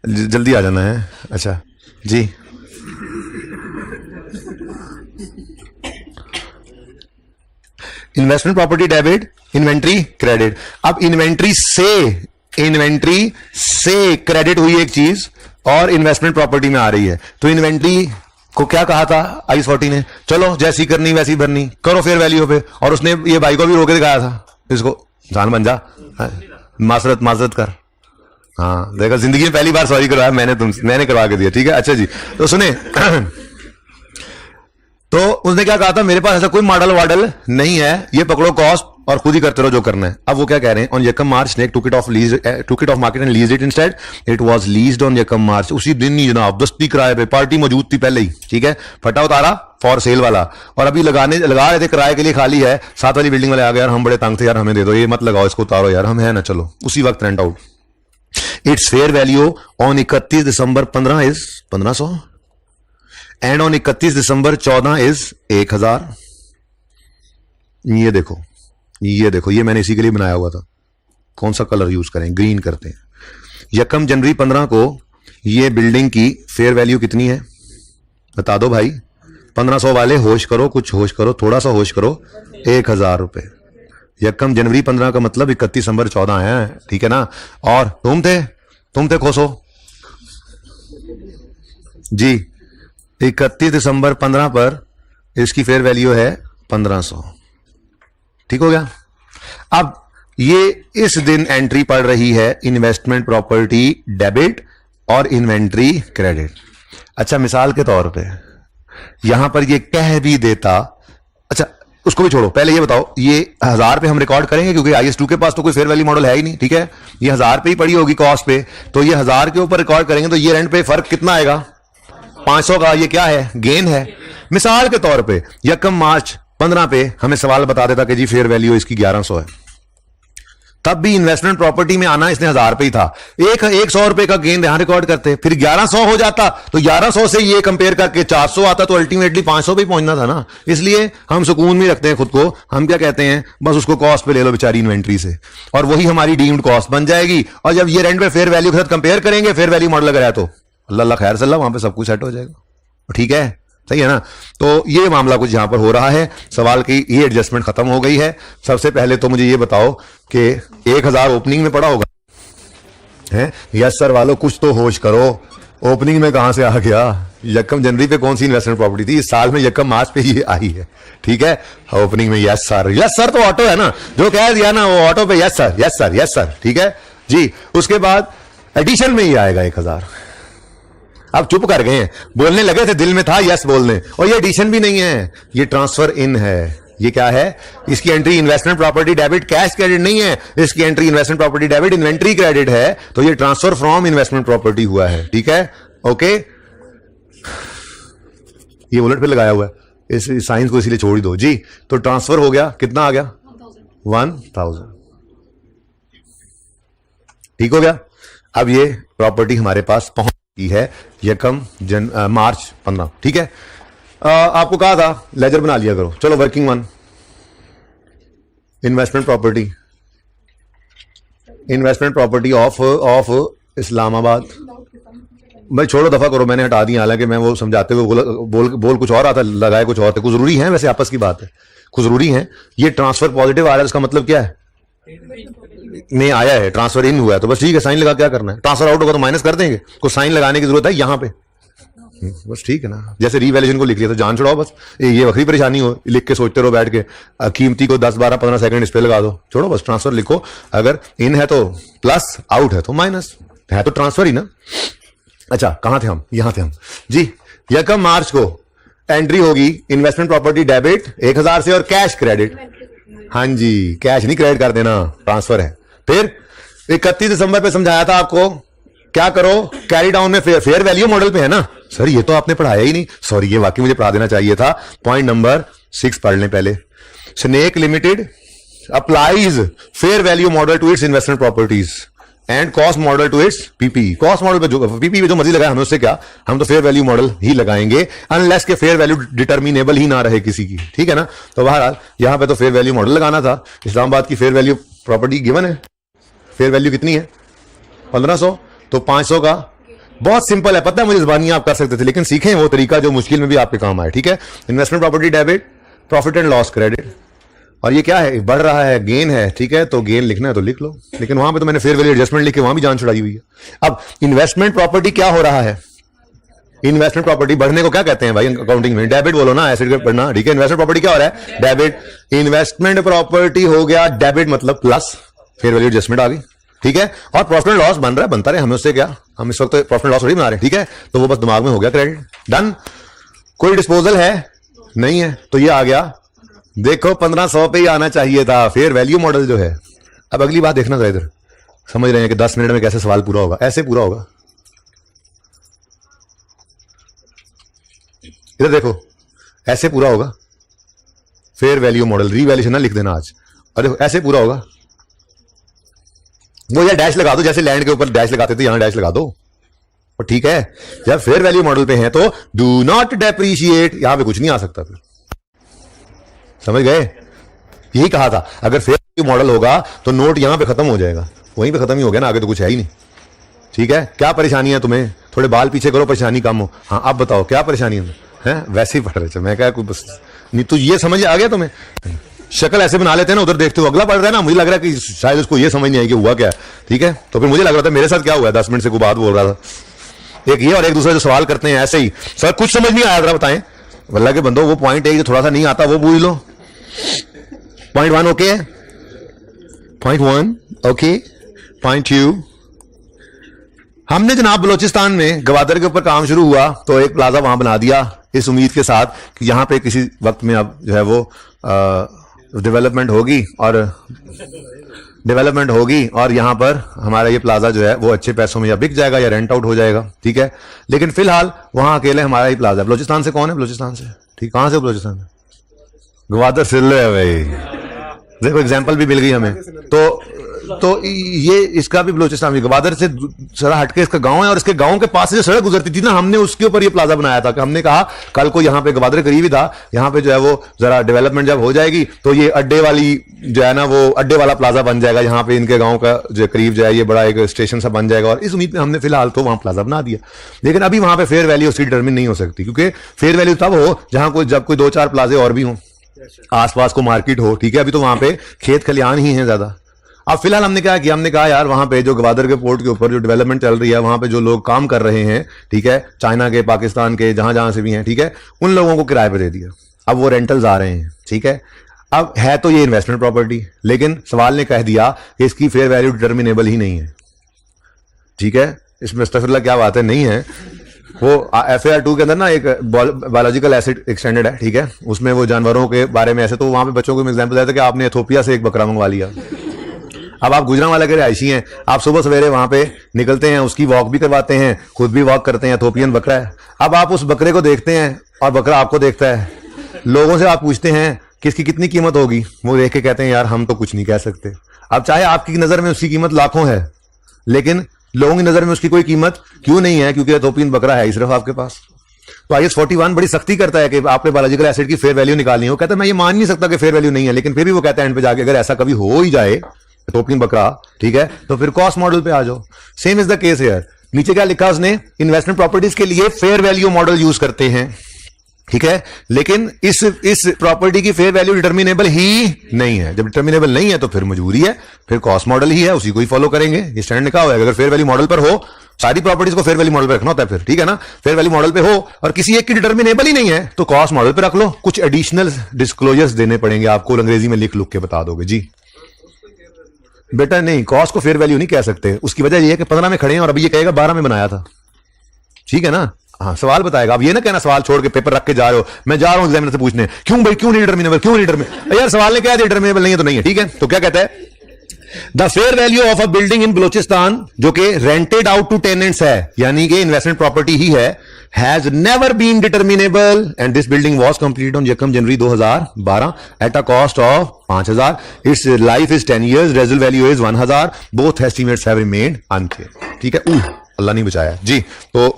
जल्दी आ जाना है। अच्छा जी, investment property debit, inventory credit. अब इन्वेंट्री से क्रेडिट हुई एक चीज और इन्वेस्टमेंट प्रॉपर्टी में आ रही है, तो इन्वेंट्री को क्या कहा था आईएस 40 ने, चलो जैसी करनी वैसी भरनी, करो फेयर वैल्यू पे, और उसने ये भाई को भी रोके दिखाया था, इसको जान बन जा, माजरत कर, हाँ देखो, जिंदगी में पहली बार सॉरी करवाया मैंने करवा के दिया, ठीक है। अच्छा जी, तो सुने तो उसने क्या कहा था, मेरे पास ऐसा कोई मॉडल वॉडल नहीं है, ये पकड़ो कॉस्ट और खुद ही करते रहो जो करना है। अब वो क्या कह रहे हैं, ऑन यकम March snake took it off market and lease it instead, it was leased on यकम मार्च। उसी दिन ही जनाब, दस्ती किराए पे, पार्टी मौजूद थी पहले ही, ठीक है, फटा उतारा फॉर सेल वाला, और अभी लगा रहे थे किराए के लिए, खाली है। साथ वाली बिल्डिंग वाले आ गए, यार हम बड़े तंग थे यार, हमें दे दो, ये मत लगाओ, इसको उतारो यार, हम है ना, चलो। उसी वक्त rent out. It's fair value on 31 December 15 is 1500 and on 31 December 14 is 1000। ये देखो, ये मैंने इसी के लिए बनाया हुआ था। कौन सा कलर यूज करें, ग्रीन करते हैं। यकम जनवरी 15 को ये बिल्डिंग की फेयर वैल्यू कितनी है बता दो भाई। 1500 वाले होश करो, कुछ होश करो, थोड़ा सा होश करो। 1000 रुपए। यकम जनवरी 15 का मतलब 31 दिसंबर 14 है, ठीक है ना। और तुम थे खोसो जी। 31 दिसंबर 15 पर इसकी फेयर वैल्यू है 1500, ठीक हो गया। अब ये इस दिन एंट्री पड़ रही है इन्वेस्टमेंट प्रॉपर्टी डेबिट और इन्वेंट्री क्रेडिट। अच्छा, मिसाल के तौर पे यहां पर ये कह भी देता, अच्छा उसको भी छोड़ो, पहले ये बताओ, ये 1000 पे हम रिकॉर्ड करेंगे क्योंकि IS2 के पास तो कोई फेयर वैल्यू मॉडल है ही नहीं, ठीक है। ये 1000 पे ही पड़ी होगी कॉस्ट पे, तो ये 1000 के ऊपर रिकॉर्ड करेंगे तो ये रेंट पे फर्क कितना आएगा, 500 का। ये क्या है, गेन है। मिसाल के तौर पे यकम मार्च 15 पे हमें सवाल बता देता कि जी फेयर वैल्यू इसकी 1100 है, तब भी इन्वेस्टमेंट प्रॉपर्टी में आना इसने 1000 पे ही था। 100 रुपए का गेन यहां रिकॉर्ड करते, फिर 1100 हो जाता, तो 1100 से ये कंपेयर करके 400 आता, तो अल्टीमेटली 500 पे पहुंचना था ना। इसलिए हम सुकून में रखते हैं खुद को, हम क्या कहते हैं, बस उसको कॉस्ट पे ले लो बेचारी इन्वेंट्री से, और वही हमारी डीम्ड कॉस्ट बन जाएगी। और जब ये रेंट पे फेयर वैल्यू के साथ कंपेयर करेंगे, फेयर वैल्यू मॉडल अगर है तो अल्लाह खैर सल्ला, वहां पे सब कुछ सेट हो जाएगा, ठीक है, सही है ना। तो ये मामला कुछ यहां पर हो रहा है। सवाल की ये एडजस्टमेंट खत्म हो गई है। सबसे पहले तो मुझे ये बताओ कि 1000 ओपनिंग में पड़ा होगा है, यस सर वालों कुछ तो होश करो, ओपनिंग में कहां से आ गया। यकम जनवरी पे कौन सी इन्वेस्टमेंट प्रॉपर्टी थी, इस साल में यकम मार्च पे ये आई है, ठीक है। ओपनिंग में यस सर तो ऑटो है ना, जो कह दिया ना वो ऑटो पे यस सर, ठीक है जी। उसके बाद एडिशन में ही आएगा 1000। अब चुप कर गए हैं, बोलने लगे थे, दिल में था यस बोलने, और ये एडिशन भी नहीं है, ये ट्रांसफर इन है। ये क्या है, इसकी entry investment property debit cash credit नहीं है, इसकी entry investment property debit inventory credit है, तो ये ट्रांसफर फ्रॉम इन्वेस्टमेंट प्रॉपर्टी हुआ है, ठीक है, ओके। ये बुलेट पे लगाया हुआ है, इस साइंस को इसीलिए छोड़ ही दो जी। तो ट्रांसफर हो गया, कितना आ गया, 1000, ठीक हो गया। अब ये प्रॉपर्टी हमारे पास पहुंच है यकम मार्च 15, ठीक है। आपको कहा था लेजर बना लिया करो। चलो working one, investment property of Islamabad. भाई छोड़ो, दफा करो, मैंने हटा दिया, हालांकि मैं वो समझाते हुए बोल कुछ और रहा था, लगाए कुछ और थे। कुछ जरूरी है वैसे, आपस की बात है, कुछ जरूरी है। ये ट्रांसफर पॉजिटिव आ रहा है, इसका मतलब क्या है, में आया है, ट्रांसफर इन हुआ है, तो बस ठीक है, साइन लगा क्या करना है। ट्रांसफर आउट होगा तो माइनस कर देंगे, कुछ साइन लगाने की जरूरत है यहां पे, बस ठीक है ना। जैसे रीवैल्यूएशन को लिख लिया तो जान छुड़ाओ बस, ये वक्री परेशानी हो, लिख के सोचते रहो बैठ के, कीमती को 10 12 15 सेकंड इस पे लगा दो, छोड़ो बस, ट्रांसफर लिखो। अगर इन है तो प्लस, आउट है तो माइनस, है तो ट्रांसफर ही ना। अच्छा कहां थे हम, यहां थे हम जी। यकम मार्च को एंट्री होगी इन्वेस्टमेंट प्रॉपर्टी डेबिट 1000 से और कैश क्रेडिट, हाँ जी, कैश नहीं क्रेडिट कर देना, ट्रांसफर है। फिर 31 दिसंबर पे समझाया था आपको, क्या करो, कैरी डाउन में फेयर वैल्यू मॉडल पे है ना। सर ये तो आपने पढ़ाया ही नहीं, सॉरी, ये वाकई मुझे पढ़ा देना चाहिए था। पॉइंट नंबर 6 पढ़ लें पहले। Snake limited applies fair value model to its investment properties and cost model to its PP. Cost model पे जो पीपी पे जो मर्जी लगाए, हमें उससे क्या, हम तो फेयर वैल्यू मॉडल ही लगाएंगे, अनलेस के फेयर वैल्यू डिटर्मिनेबल ही ना रहे किसी की, ठीक है ना। तो बहरहाल यहां पे तो फेयर वैल्यू मॉडल लगाना था। इस्लामाबाद की फेयर वैल्यू प्रॉपर्टी गिवन है, फेयर वैल्यू कितनी है 1500, तो 500 का बहुत सिंपल है, पता है मुझे, ज़बानी आप कर सकते थे, लेकिन सीखें वो तरीका जो मुश्किल में भी आपके काम आए, ठीक है। Investment property debit, profit and loss credit, और ये क्या है, बढ़ रहा है, गेन है, ठीक है, तो गेन लिखना है तो लिख लो, लेकिन वहां पे तो मैंने फेयर वैल्यू एडजस्टमेंट लिख के वहां भी जान छुड़ाई हुई है। अब इन्वेस्टमेंट प्रॉपर्टी क्या हो रहा है, इन्वेस्टमेंट प्रॉपर्टी बढ़ने को क्या कहते हैं भाई अकाउंटिंग में, डेबिट बोलो ना, एसेट पढ़ना, ठीक है। इन्वेस्टमेंट प्रॉपर्टी क्या हो रहा है, डेबिट। इन्वेस्टमेंट प्रॉपर्टी हो गया डेबिट, मतलब प्लस, फेयर वैल्यू एडजस्टमेंट आ गई। ठीक है, और प्रॉफिट एंड लॉस बन रहा है, बनता रहे, हमें उससे क्या, हम इस वक्त तो प्रॉफिट एंड लॉस थोड़ी बना रहे हैं, ठीक है, तो वो बस दिमाग में हो गया क्रेडिट, डन। कोई डिस्पोजल है नहीं है, तो ये आ गया, देखो 1500 पे ही आना चाहिए था, फेयर वैल्यू मॉडल जो है। अब अगली बात देखना जरा, इधर समझ रहे हैं कि 10 मिनट में कैसे सवाल पूरा होगा, ऐसे पूरा होगा। इधर देखो, ऐसे पूरा होगा, फेयर वैल्यू मॉडल, रीवैल्यूएशन ना लिख देना आज, और देखो ऐसे पूरा होगा। वो या डैश लगा दो, जैसे लैंड के ऊपर डैश लगाते थे, यहां डैश लगा दो, और ठीक है। जब फेयर वैल्यू मॉडल पे हैं तो डू नॉट डेप्रीशिएट, यहां पे कुछ नहीं आ सकता, फिर समझ गए, यही कहा था। अगर फेयर वैल्यू मॉडल होगा तो नोट यहां पे खत्म हो जाएगा, वहीं पे खत्म ही हो गया ना, आगे तो कुछ है ही नहीं, ठीक है। क्या परेशानी है तुम्हें, थोड़े बाल पीछे करो, परेशानी कम हो। हाँ अब बताओ क्या परेशानी है, वैसे ही पढ़ रहे थे, मैं क्या, बस नहीं तो ये समझ आ गया तुम्हें, शक्ल ऐसे बना लेते हैं ना, उधर देखते हो, अगला पढ़ रहा है ना, मुझे लग रहा है कि शायद उसको ये समझ नहीं आई कि हुआ क्या, ठीक है। तो फिर मुझे लग रहा था मेरे साथ क्या हुआ, 10 मिनट से कोई बात बोल रहा था, एक ये और एक दूसरे जो सवाल करते हैं ऐसे ही, सर कुछ समझ नहीं आया, जरा बताएं, वल्लाह के बंदो, वो पॉइंट एक जो थोड़ा सा नहीं आता वो पूछ लो। Point 1 okay, point 1 okay, point 2, हमने जनाब बलोचिस्तान में गवादर के ऊपर काम शुरू हुआ तो एक प्लाजा वहां बना दिया, इस उम्मीद के साथ कि यहां पे किसी वक्त में अब जो है वो डेवलपमेंट होगी और यहां पर हमारा ये प्लाजा जो है वो अच्छे पैसों में या बिक जाएगा या रेंट आउट हो जाएगा, ठीक है। लेकिन फिलहाल वहां अकेले हमारा ही प्लाजा है। बलोचिस्तान से कौन है, बलोचिस्तान से, ठीक, कहां से बलोचिस्तान, गवादर से है भाई, देखो एग्जांपल भी मिल गई हमें। तो ये इसका भी बलोचिस्तान में गवादर से जरा हटके इसका गांव है, और इसके गांव के पास से जो सड़क गुजरती थी ना, हमने उसके ऊपर ये प्लाजा बनाया था कि हमने कहा कल को यहाँ पे गवादर करीब ही था, यहाँ पे जो है वो जरा डेवलपमेंट जब हो जाएगी तो ये अड्डे वाली जो है ना, वो अड्डे वाला प्लाजा बन जाएगा, यहाँ पे इनके गाँव का जो करीब जो है ये बड़ा एक स्टेशन सा बन जाएगा, और इस उम्मीद में हमने फिलहाल तो वहां प्लाजा बना दिया। लेकिन अभी वहां पे फेयर वैल्यू उसकी डिटरमिन नहीं हो सकती, क्योंकि फेयर वैल्यू तब हो जब कोई 2-4 प्लाजे और भी हों, आसपास को मार्केट हो, ठीक है। अभी तो वहां पे खेत खलियान ही हैं ज्यादा। अब फिलहाल हमने क्या किया, हमने कहा यार वहां पे जो गवादर के पोर्ट के ऊपर जो डेवलपमेंट चल रही है, वहां पे जो लोग काम कर रहे हैं, ठीक है, चाइना के, पाकिस्तान के, जहां जहां से भी हैं, ठीक है, उन लोगों को किराए पे दे दिया। अब वो रेंटल्स आ रहे हैं, ठीक है। अब है तो ये इन्वेस्टमेंट प्रॉपर्टी, लेकिन सवाल ने कह दिया कि इसकी फेयर वैल्यू डिटर्मिनेबल ही नहीं है, ठीक है। इसमें अस्तगफिरुल्लाह क्या बात है, नहीं है। वो FAR 2 के अंदर ना एक बायोलॉजिकल एसिड एक्सटेंडेड है, ठीक है, उसमें वो जानवरों के बारे में ऐसे, तो वहां पे बच्चों को एग्जाम्पल दिया था कि आपने इथोपिया से एक बकरा मंगवा लिया। अब आप गुजरांवाला के रिहायशी हैं, आप सुबह सवेरे वहां पे निकलते हैं, उसकी वॉक भी करवाते हैं, खुद भी वॉक करते हैं, इथोपियन बकरा है। अब आप उस बकरे को देखते हैं और बकरा आपको देखता है, लोगों से आप पूछते हैं कि इसकी कितनी कीमत होगी, वो देख के कहते हैं यार हम तो कुछ नहीं कह सकते। अब चाहे आपकी नजर में उसकी कीमत लाखों है, लेकिन लोगों की नजर में उसकी कोई कीमत क्यों नहीं है, क्योंकि इथोपियन बकरा है ही सिर्फ आपके पास। तो IS 41 बड़ी सख्ती करता है कि आपने बायोलॉजिकल एसिड की फेयर वैल्यू निकालनी हो, कहता है मैं ये मान नहीं सकता कि फेयर वैल्यू नहीं है, लेकिन फिर भी वो कहता है एंड पे जाके अगर ऐसा कभी हो ही जाए इथोपियन बकरा, ठीक है, तो फिर कॉस्ट मॉडल पे आ जाओ। Same is the case here. नीचे क्या लिखा उसने, इन्वेस्टमेंट प्रॉपर्टीज के लिए फेयर वैल्यू मॉडल यूज करते हैं, ठीक है, लेकिन इस प्रॉपर्टी की फेयर वैल्यू डिटर्मिनेबल ही नहीं है। जब डिटर्मिनेबल नहीं है तो फिर मजबूरी है, फिर कॉस्ट मॉडल ही है, उसी को ही फॉलो करेंगे। ये स्टैंड लिखा हुआ है, अगर फेयर वैल्यू मॉडल पर हो, सारी प्रॉपर्टीज को फेयर वैल्यू मॉडल पर रखना होता है फिर, ठीक है ना। फेयर वैल्यू मॉडल पे हो और किसी एक की डिटर्मिनेबल ही नहीं है तो कॉस्ट मॉडल पे रख लो। कुछ एडिशनल डिस्क्लोजर्स देने पड़ेंगे आपको, अंग्रेजी में लिख के बता दोगे जी। बेटा नहीं, कॉस्ट को फेयर वैल्यू नहीं कह सकते, उसकी वजह यह है कि 15 में खड़े हैं और अभी ये कहेगा 12 में बनाया था, ठीक है ना। हाँ, सवाल बताएगा। अब ये ना कहना सवाल छोड़ के पेपर रख के जा रहे हो, मैं जा रहा हूं एग्जामिनर से पूछने क्यों भाई, क्यों नहीं डिटर्मिनेबल, क्यों नहीं डिटर्मिनेबल। यार सवाल ने क्या डिटर्मिनेबल नहीं है तो नहीं है, ठीक है। तो क्या कहता है, the fair value of a building in Balochistan, जो कि रेंटेड आउट टू टेनेंट्स है, यानी कि इन्वेस्टमेंट प्रॉपर्टी ही है, has never been determinable and this building was completed on 1 January 2012 at a cost of 5000. Its life is 10 years, residual value is 1000. Both estimates have remained unchanged, ठीक है। अल्लाह नहीं बचाया जी। तो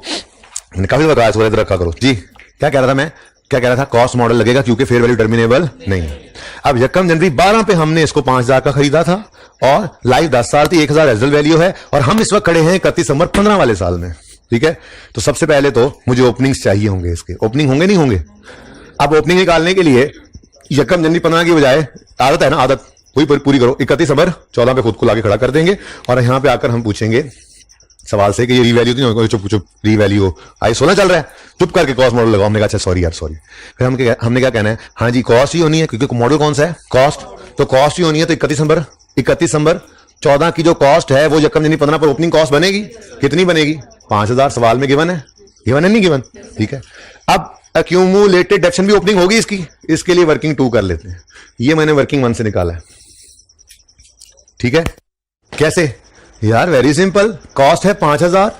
काफी बकाया सोच रखा करो जी। क्या कह रहा था मैं, क्या कह रहा था, कॉस्ट मॉडल लगेगा क्योंकि फेयर वैल्यू टर्मिनेबल नहीं है। अब 1 जनवरी 12 पे हमने इसको 5000 का खरीदा था और लाइफ 10 साल थी, 1000 रेजिडुअल वैल्यू है, और हम इस वक्त खड़े हैं 31 दिसंबर 15 वाले साल में, ठीक है। तो सबसे पहले तो मुझे ओपनिंग्स चाहिए होंगे, इसके ओपनिंग होंगे नहीं होंगे। अब ओपनिंग निकालने के लिए 1 जनवरी 15 की बजाय आदत है ना, आदत वही पूरी करो, 31 दिसंबर 14 पे खुद को लाके खड़ा कर देंगे और यहां पे आकर हम पूछेंगे सवाल से कि ये रीवैल्यू तो नहीं, चुप चुप रीवैल्यू आई 16 चल रहा है, चुप करके कॉस्ट मॉडल लगाओ। हमने कहा अच्छा सॉरी यार सॉरी। फिर हमने क्या कहना है, हाँ जी कॉस्ट ही होनी है क्योंकि मॉडल कौन सा है, कॉस्ट, तो कॉस्ट ही होनी है। तो 31 दिसंबर 14 की जो कॉस्ट है वो यकम जनवरी 15 पर ओपनिंग कॉस्ट बनेगी, कितनी बनेगी? 5000 सवाल में गिवन है, गिवन है नहीं गिवन? ठीक है। अब एक्यूमुलेटेड डेप्शन भी ओपनिंग होगी इसकी, इसके लिए वर्किंग 2 कर लेते हैं। ये मैंने वर्किंग 1 से निकाला है, ठीक है। कैसे यार? वेरी सिंपल, कॉस्ट है 5000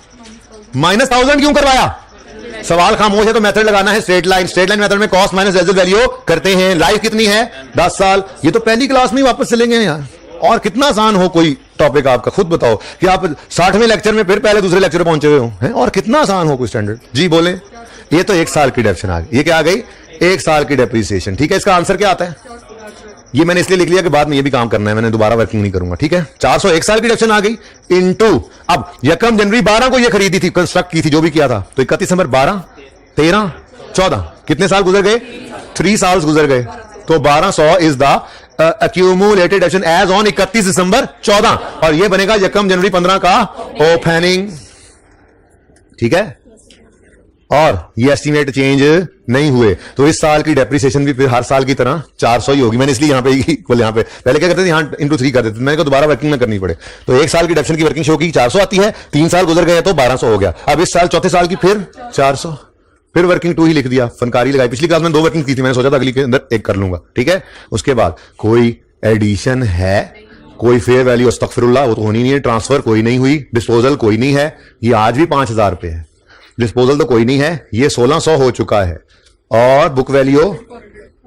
माइनस 1000 क्यों करवाया? सवाल खामोश है तो मेथड लगाना है straight line. Straight line method में कॉस्ट माइनस रेजल्ट वैल्यू करते हैं। लाइफ कितनी है? 10 साल। ये तो पहली क्लास में ही वापस चलेंगे यार। और कितना आसान हो कोई टॉपिक आपका, खुद बताओ कि आप 60वें लेक्चर में फिर पहले दूसरे लेक्चर पहुंचे हुए हो, हैं? और कितना आसान हो कोई स्टैंडर्ड। जी बोले। ये तो 1 साल की डेप्शन आ गई। ये क्या आ गई? 1 साल की डेप्रिसिएशन। ठीक है, इसका आंसर क्या आता है? ये मैंने इसलिए लिख लिया कि बाद में ये भी काम करना है, मैंने दोबारा वर्किंग नहीं करूंगा। ठीक है, 401 साल की डेप्शन आ गई इनटू, अब यकम जनवरी 12 को ये खरीदी थी, कंस्ट्रक्ट की थी, जो भी किया था, तो 31 दिसंबर 12, 13, 14, कितने साल गुजर गए? 3 साल गुजर गए। तो 1200 is the accumulated depreciation as on 31 December 14, और ये बनेगा यकम जनवरी 15 का ओपनिंग। ठीक है, और ये एस्टिमेट चेंज नहीं हुए, तो इस साल की डेप्रिसिएशन भी फिर हर साल की तरह 400 ही होगी। मैंने इसलिए यहां पे इक्वल, यहां पे पहले क्या करते थे, यहां इंटू 3 कर देते थे, मैंने कहा दोबारा वर्किंग ना करनी पड़े। तो 1 साल की डेप्शन की वर्किंग शो की 400 आती है, 3 साल गुजर गए तो 1200 हो गया। अब इस साल चौथे साल की फिर 400, फिर वर्किंग 2 ही लिख दिया, फनकारी लगाई। पिछली क्लास में 2 वर्किंग की थी, मैंने सोचा था अगली के अंदर 1 कर लूंगा। ठीक है, उसके बाद कोई एडिशन है, कोई फेयर वैल्यू अस्तगफिरुल्लाह वो तो होनी नहीं है, ट्रांसफर कोई नहीं हुई, डिस्पोजल कोई नहीं है, ये आज भी 5000 पे है, डिस्पोजल तो कोई नहीं है, ये 1600 हो चुका है, और बुक वैल्यू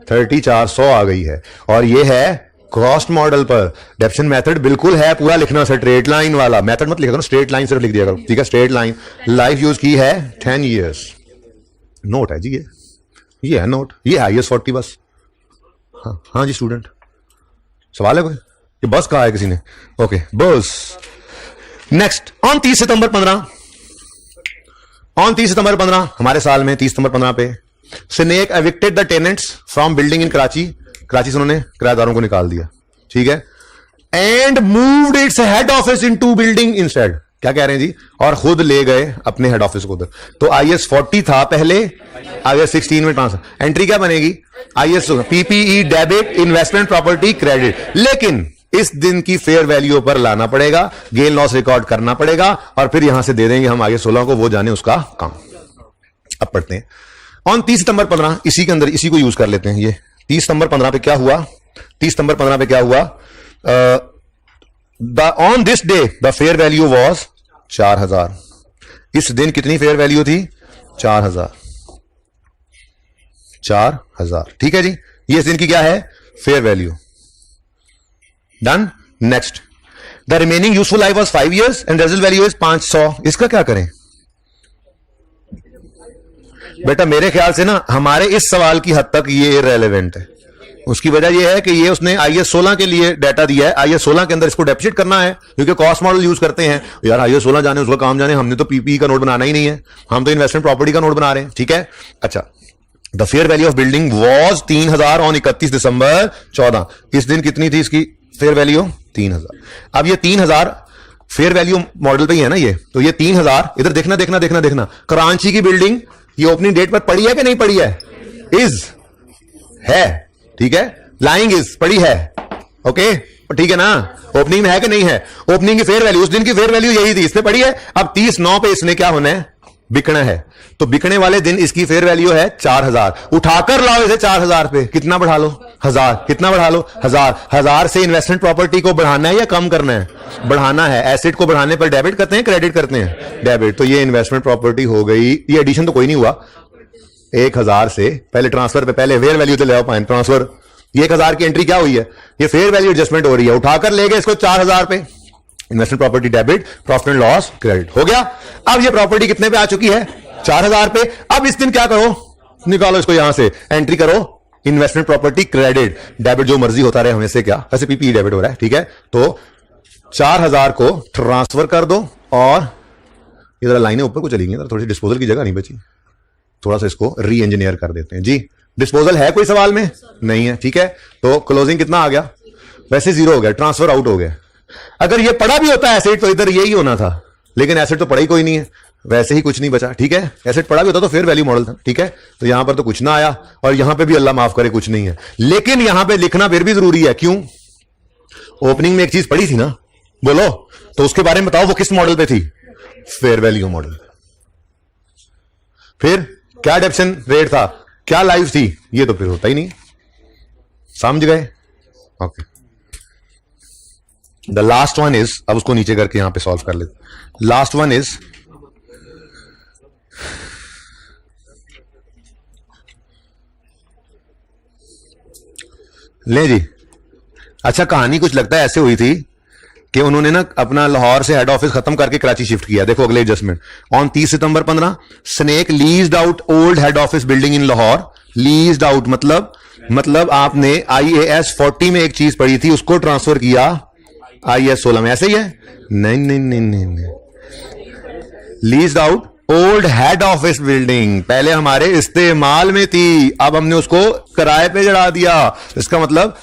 3400 आ गई है, और ये है कॉस्ट मॉडल पर। डेप्शन मेथड बिल्कुल है, पूरा लिखना, स्ट्रेट लाइन वाला मेथड मत लिखा करो, स्ट्रेट लाइन सिर्फ लिख दिया करो। ठीक है, स्ट्रेट लाइन। लाइफ यूज की है 10 ईयर्स। नोट है जी, ये है नोट, ये है IS 40 बस। हाँ जी स्टूडेंट, सवाल है कोई? ये बस कहा है किसी ने? ओके बस। नेक्स्ट, ऑन 30 सितंबर 15, ऑन 30 सितंबर 15 हमारे साल में 30 सितंबर 15 पे snake evicted the tenants from building in Karachi. Karachi से उन्होंने किराएदारों को निकाल दिया। ठीक है, and moved its head office into building instead. क्या कह रहे हैं जी? और खुद ले गए अपने हेड ऑफिस को उधर। तो IS 40 था पहले, IS 16 में ट्रांसफर। एंट्री क्या बनेगी? IS PPE debit, investment property credit. लेकिन इस दिन की फेयर वैल्यू पर लाना पड़ेगा, गेन लॉस रिकॉर्ड करना पड़ेगा, और फिर यहां से दे देंगे हम आगे 16 को, वो जाने उसका काम। अब पढ़ते हैं ऑन 30 सितंबर 15, इसी के अंदर इसी को यूज कर लेते हैं। ये 30 सितंबर 15 पे क्या हुआ? 30 सितंबर 15 पे क्या हुआ? On this day the fair value was 4000। इस दिन कितनी फेयर वैल्यू थी? 4000। 4000। ठीक है जी, ये इस दिन की क्या है? Fair value. Done. Next, the remaining useful life was 5 years and result value is 500। इसका क्या करें बेटा? मेरे ख्याल से ना हमारे इस सवाल की हद तक ये इररिलेवेंट है। उसकी वजह यह है कि ये उसने IS 16 के लिए डाटा दिया है, IS 16 के अंदर इसको डेप्रिसिएट करना है, क्योंकि कॉस्ट मॉडल यूज करते हैं यार। IS 16 जाने उसका काम जाने, हमने तो PPE का नोट बनाना ही नहीं है, हम तो इन्वेस्टमेंट प्रॉपर्टी का नोट बना रहे हैं। ठीक है, अच्छा, the fair value of building was 3000 on 31 December 14। इस दिन कितनी थी इसकी फेयर वैल्यू? 3000। अब ये 3000 फेयर वैल्यू मॉडल पे ही है ना ये, तो ये 3000 इधर देखना देखना देखना देखना, कराची की बिल्डिंग ये ओपनिंग डेट पर पड़ी है कि नहीं पड़ी है? इज है। ठीक है, लाइंग इज पड़ी है। ओके, ठीक है ना? ओपनिंग में है कि नहीं है? ओपनिंग की फेयर वैल्यू, उस दिन की फेयर वैल्यू यही थी, इसमें पड़ी है। अब 30/9 पे इसने क्या होना है? बिकना है। तो बिकने वाले दिन इसकी फेयर वैल्यू है 4000। उठाकर लाओ इसे 4000 पे, कितना बढ़ा लो? 1000। कितना बढ़ा लो? 1000। 1000 से इन्वेस्टमेंट प्रॉपर्टी को बढ़ाना है या कम करना है? बढ़ाना है। एसेट को बढ़ाने पर डेबिट करते हैं, क्रेडिट करते हैं? डेबिट। तो ये इन्वेस्टमेंट प्रॉपर्टी हो गई। ये एडिशन तो कोई नहीं हुआ। 1000 से पहले ट्रांसफर पे, पहले फेयर वैल्यू तो ले आओ पॉइंट ट्रांसफर। ये 1000 की एंट्री क्या हुई है? ये फेयर वैल्यू एडजस्टमेंट हो रही है। उठाकर ले गए इसको 4000 पे, investment property debit, profit and loss credit हो गया। अब ये प्रॉपर्टी कितने पे आ चुकी है? 4000 पे। अब इस दिन क्या करो? निकालो इसको यहां से, एंट्री करो इन्वेस्टमेंट प्रॉपर्टी क्रेडिट, डेबिट जो मर्जी होता रहे हमें से, क्या वैसे PPE डेबिट हो रहा है। ठीक है, तो 4000 को ट्रांसफर कर दो, और इधर लाइनें ऊपर को चली गई, थोड़ी सी डिस्पोजल की जगह नहीं बची, थोड़ा सा इसको री इंजीनियर कर देते हैं जी। डिस्पोजल है कोई सवाल में? नहीं है। ठीक है, तो क्लोजिंग कितना आ गया? वैसे 0 हो गया, ट्रांसफर आउट हो गया। अगर ये पड़ा भी होता है एसेट तो इधर यही होना था, लेकिन एसेट तो पड़ा ही कोई नहीं है, वैसे ही कुछ नहीं बचा। ठीक है, एसेट पड़ा भी होता तो फेयर वैल्यू मॉडल था। ठीक है, तो यहां पर तो कुछ ना आया, और यहां पे भी अल्लाह माफ करे कुछ नहीं है, लेकिन यहां पे लिखना फिर भी जरूरी है। क्यों? ओपनिंग में एक चीज पड़ी थी ना, बोलो, तो उसके बारे में बताओ वो किस मॉडल पे थी? Fair value model. फिर क्या एडॉप्शन रेट था, क्या लाइफ थी, ये तो फिर होता ही नहीं। समझ गए? Okay, the last one is, अब उसको नीचे करके यहां पे सॉल्व कर लेते। लास्ट वन इज ले जी। अच्छा, कहानी कुछ लगता है ऐसे हुई थी कि उन्होंने ना अपना लाहौर से हेड ऑफिस खत्म करके कराची शिफ्ट किया। देखो अगले एडजस्टमेंट ऑन 30 सितंबर 15, snake leased out old head office building in Lahore. Leased out मतलब आपने IAS 40 में एक चीज पढ़ी थी, उसको ट्रांसफर किया IAS 16 में। ऐसे ही है? नहीं नहीं नहीं नहीं, नहीं। Leased out old head office building पहले हमारे इस्तेमाल में थी, अब हमने उसको किराए पे चढ़ा दिया। इसका मतलब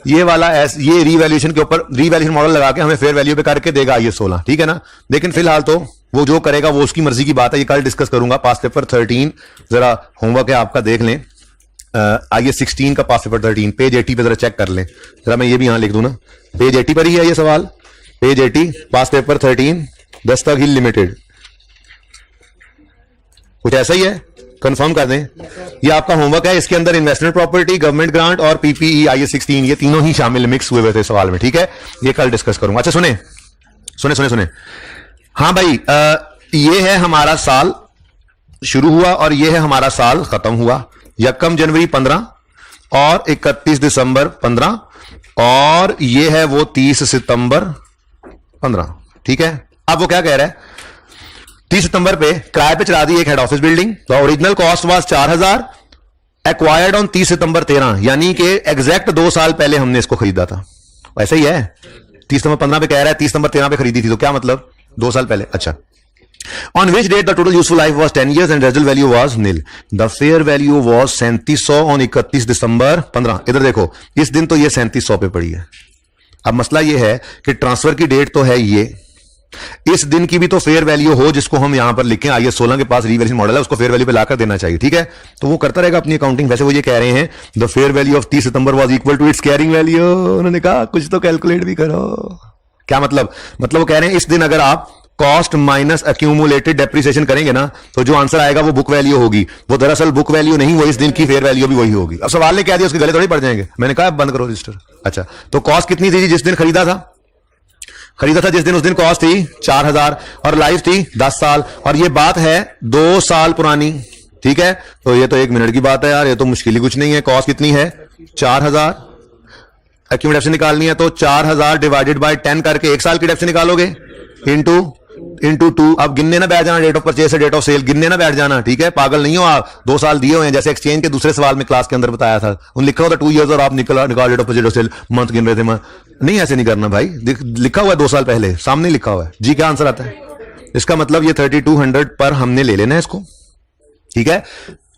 ये वाला ये रीवैल्यूएशन के ऊपर रीवैल्यूएशन मॉडल लगा के हमें फेयर वैल्यू पे करके देगा IAS 16, ठीक है ना। लेकिन फिलहाल तो वो जो करेगा वो उसकी मर्जी की बात है, ये कल डिस्कस करूंगा। पास पेपर 13 जरा होमवर्क है आपका, देख लें। IAS 16 का पास पेपर 13 पेज 80 पे जरा चेक कर लें। जरा मैं ये भी यहां लिख दूं ना, पेज 80 पर ही है ये सवाल, पेज 80 पास पेपर 13 दस्तक हिल लिमिटेड। कुछ ऐसा ही है, कंफर्म कर दें। ये आपका होमवर्क है, इसके अंदर इन्वेस्टमेंट प्रॉपर्टी, गवर्नमेंट ग्रांट और PPE IAS 16 ये तीनों ही शामिल मिक्स हुए थे सवाल में, ठीक है। ये कल डिस्कस करूंगा। अच्छा सुने सुने सुने सुने, हाँ भाई, ये है हमारा साल शुरू हुआ और ये है हमारा साल खत्म हुआ। 1 जनवरी 15 और 31 दिसंबर 15 और ये है वो 30 सितंबर 15, ठीक है। अब वो क्या कह रहा है, 30 सितंबर पे किराए पे चढ़ा दी एक head office building. The original cost was 4000, acquired on 30 सितंबर 13, यानी कि एग्जैक्ट 2 साल पहले हमने इसको खरीदा था। ऐसा ही है, 30 सितंबर 15 पे कह रहा है 30 सितंबर 13 पे खरीदी थी, तो क्या मतलब 2 साल पहले। अच्छा, on which date the total useful life was 10 years and residual value was nil। The fair value was 3700 on 31 December 15। इधर देखो, इस दिन तो ये 3700 पे पड़ी है। अब मसला ये है कि ट्रांसफर की डेट तो है ये, इस दिन की भी तो फेयर वैल्यू हो जिसको हम यहां पर लिखें। IAS 16 के पास रीवैल्यूएशन मॉडल है, उसको फेयर वैल्यू पे लाकर देना चाहिए, ठीक है। तो वो करता रहेगा अपनी अकाउंटिंग। वैसे वो ये कह रहे हैं the fair value of 30 September was equal to its carrying value. उन्होंने कहा कुछ तो कैलकुलेट भी करो। क्या मतलब वो कह रहे हैं इस दिन अगर आप कॉस्ट माइनस एक्यूमुलेटेड डेप्रिसिएशन करेंगे ना, तो जो आंसर आएगा वो बुक वैल्यू होगी। वो दरअसल बुक वैल्यू नहीं, वो इस दिन की फेयर वैल्यू भी वही होगी। अब सवाल ने क्या दिया, उसके गले थोड़ी पड़ जाएंगे। मैंने कहा बंद करो रजिस्टर। अच्छा, तो कॉस्ट कितनी थी जिस दिन खरीदा था जिस दिन, उस दिन कॉस्ट थी 4000 और लाइफ थी 10 साल, और ये बात है 2 साल पुरानी, ठीक है। तो ये तो 1 मिनट की बात है यार, ये तो मुश्किल ही कुछ नहीं है। कॉस्ट कितनी है 4000, एक्यूमुलेट डेप्रिसिएशन निकालनी है तो 4000 डिवाइडेड बाय 10 करके 1 साल की डेप्रिसिएशन निकालोगे इंटू 2। अब गिनने ना बैठ जाना, डेट ऑफ परचेज से डेट ऑफ सेल गिनने ना बैठ जाना, ठीक है। पागल नहीं हो आप, 2 साल दिए हुए हैं, जैसे एक्सचेंज के दूसरे सवाल में क्लास के अंदर बताया था, उन लिखा हुआ था 2 years और आप निकाल date of purchase sale month गिन रहे थे। नहीं, ऐसे नहीं करना भाई, लिखा हुआ है 2 साल पहले, सामने लिखा हुआ है जी। क्या आंसर आता है इसका? मतलब ये 3200 पर हमने ले लेना है इसको, ठीक है।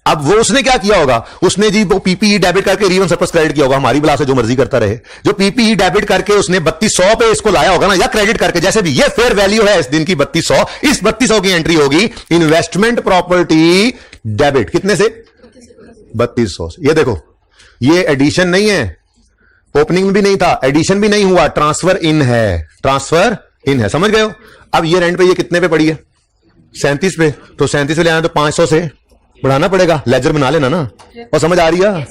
अब वो उसने क्या किया होगा, उसने जी वो PPE डेबिट करके रीवन सरप्लस क्रेडिट किया होगा। हमारी बिला से जो मर्जी करता रहे, जो PPE डेबिट करके उसने 3200 पे इसको लाया होगा ना, या क्रेडिट करके, जैसे भी ये फेयर वैल्यू है इस दिन की 3200, इस 3200 की एंट्री होगी इन्वेस्टमेंट प्रॉपर्टी डेबिट। कितने से? 3200 से। ये देखो, ये एडिशन नहीं है, ओपनिंग में भी नहीं था, एडिशन भी नहीं हुआ, ट्रांसफर इन है, ट्रांसफर इन है, समझ गए हो। अब ये रेंट पे ये कितने पे पड़ी है? 37 पे। तो 37 पे ले आना तो 500 से बढ़ाना पड़ेगा, लेजर बना लेना ना, और समझ आ रही है,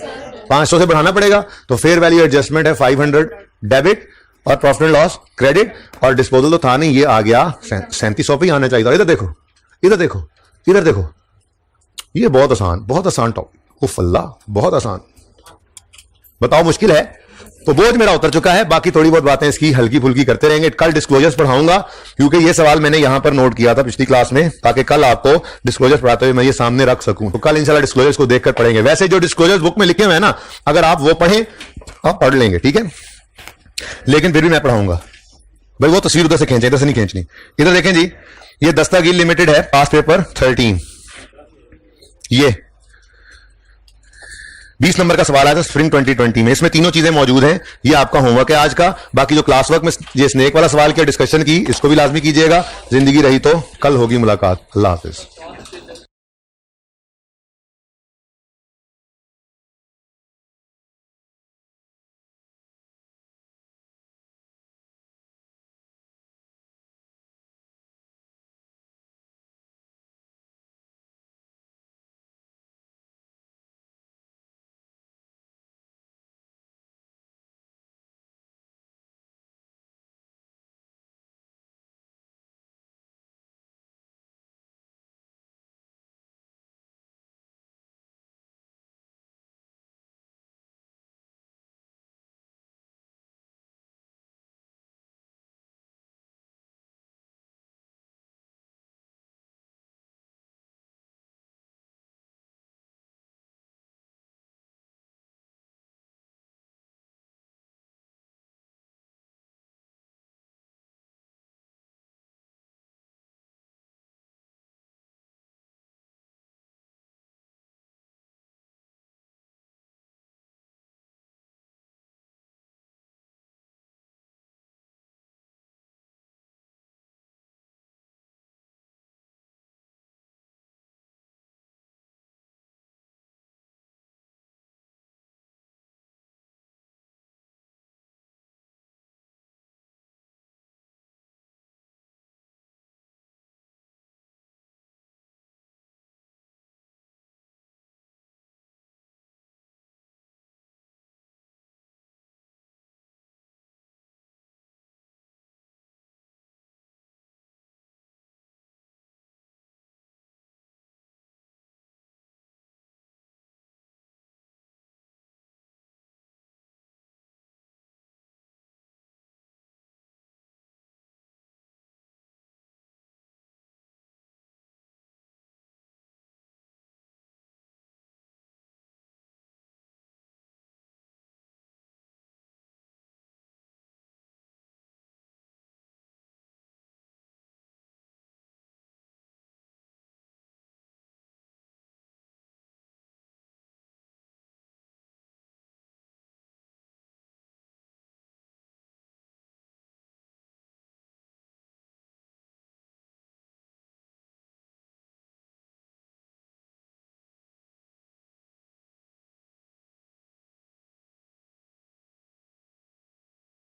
500 से बढ़ाना पड़ेगा। तो फेयर वैल्यू एडजस्टमेंट है 500 डेबिट और प्रॉफिट एंड लॉस क्रेडिट, और डिस्पोजल तो था नहीं, ये आ गया 3700 पे ही आना चाहिए। इधर देखो, इधर देखो, इधर देखो, ये बहुत आसान टॉपिक। उफ अल्लाह, बहुत आसान। बताओ मुश्किल है? तो बोझ मेरा उतर चुका है, बाकी थोड़ी बहुत बातें इसकी हल्की फुल्की करते रहेंगे। कल डिस्क्लोजर्स पढ़ाऊंगा, क्योंकि ये सवाल मैंने यहां पर नोट किया था पिछली क्लास में, ताकि कल आपको डिस्क्लोजर्स पढ़ाते हुए मैं ये सामने रख सकूं। तो कल इंशाल्लाह डिस्क्लोजर्स को देखकर पढ़ेंगे। वैसे जो डिस्क्लोजर्स बुक में लिखे हुए हैं ना, अगर आप वो पढ़ें आप पढ़ लेंगे, ठीक है। लेकिन फिर भी मैं पढ़ाऊंगा भाई, वो तस्वीर उधर से खींचे, इधर से नहीं खींचनी। इधर देखें जी, ये दस्तक हिल लिमिटेड है, पास पेपर 13, ये 20 नंबर का सवाल आया था स्प्रिंग 2020 में। इसमें तीनों चीजें मौजूद हैं। ये आपका होमवर्क है आज का। बाकी जो क्लास वर्क में ये स्नेक वाला सवाल किया, डिस्कशन की, इसको भी लाजमी कीजिएगा। जिंदगी रही तो कल होगी मुलाकात। अल्लाह हाफिज।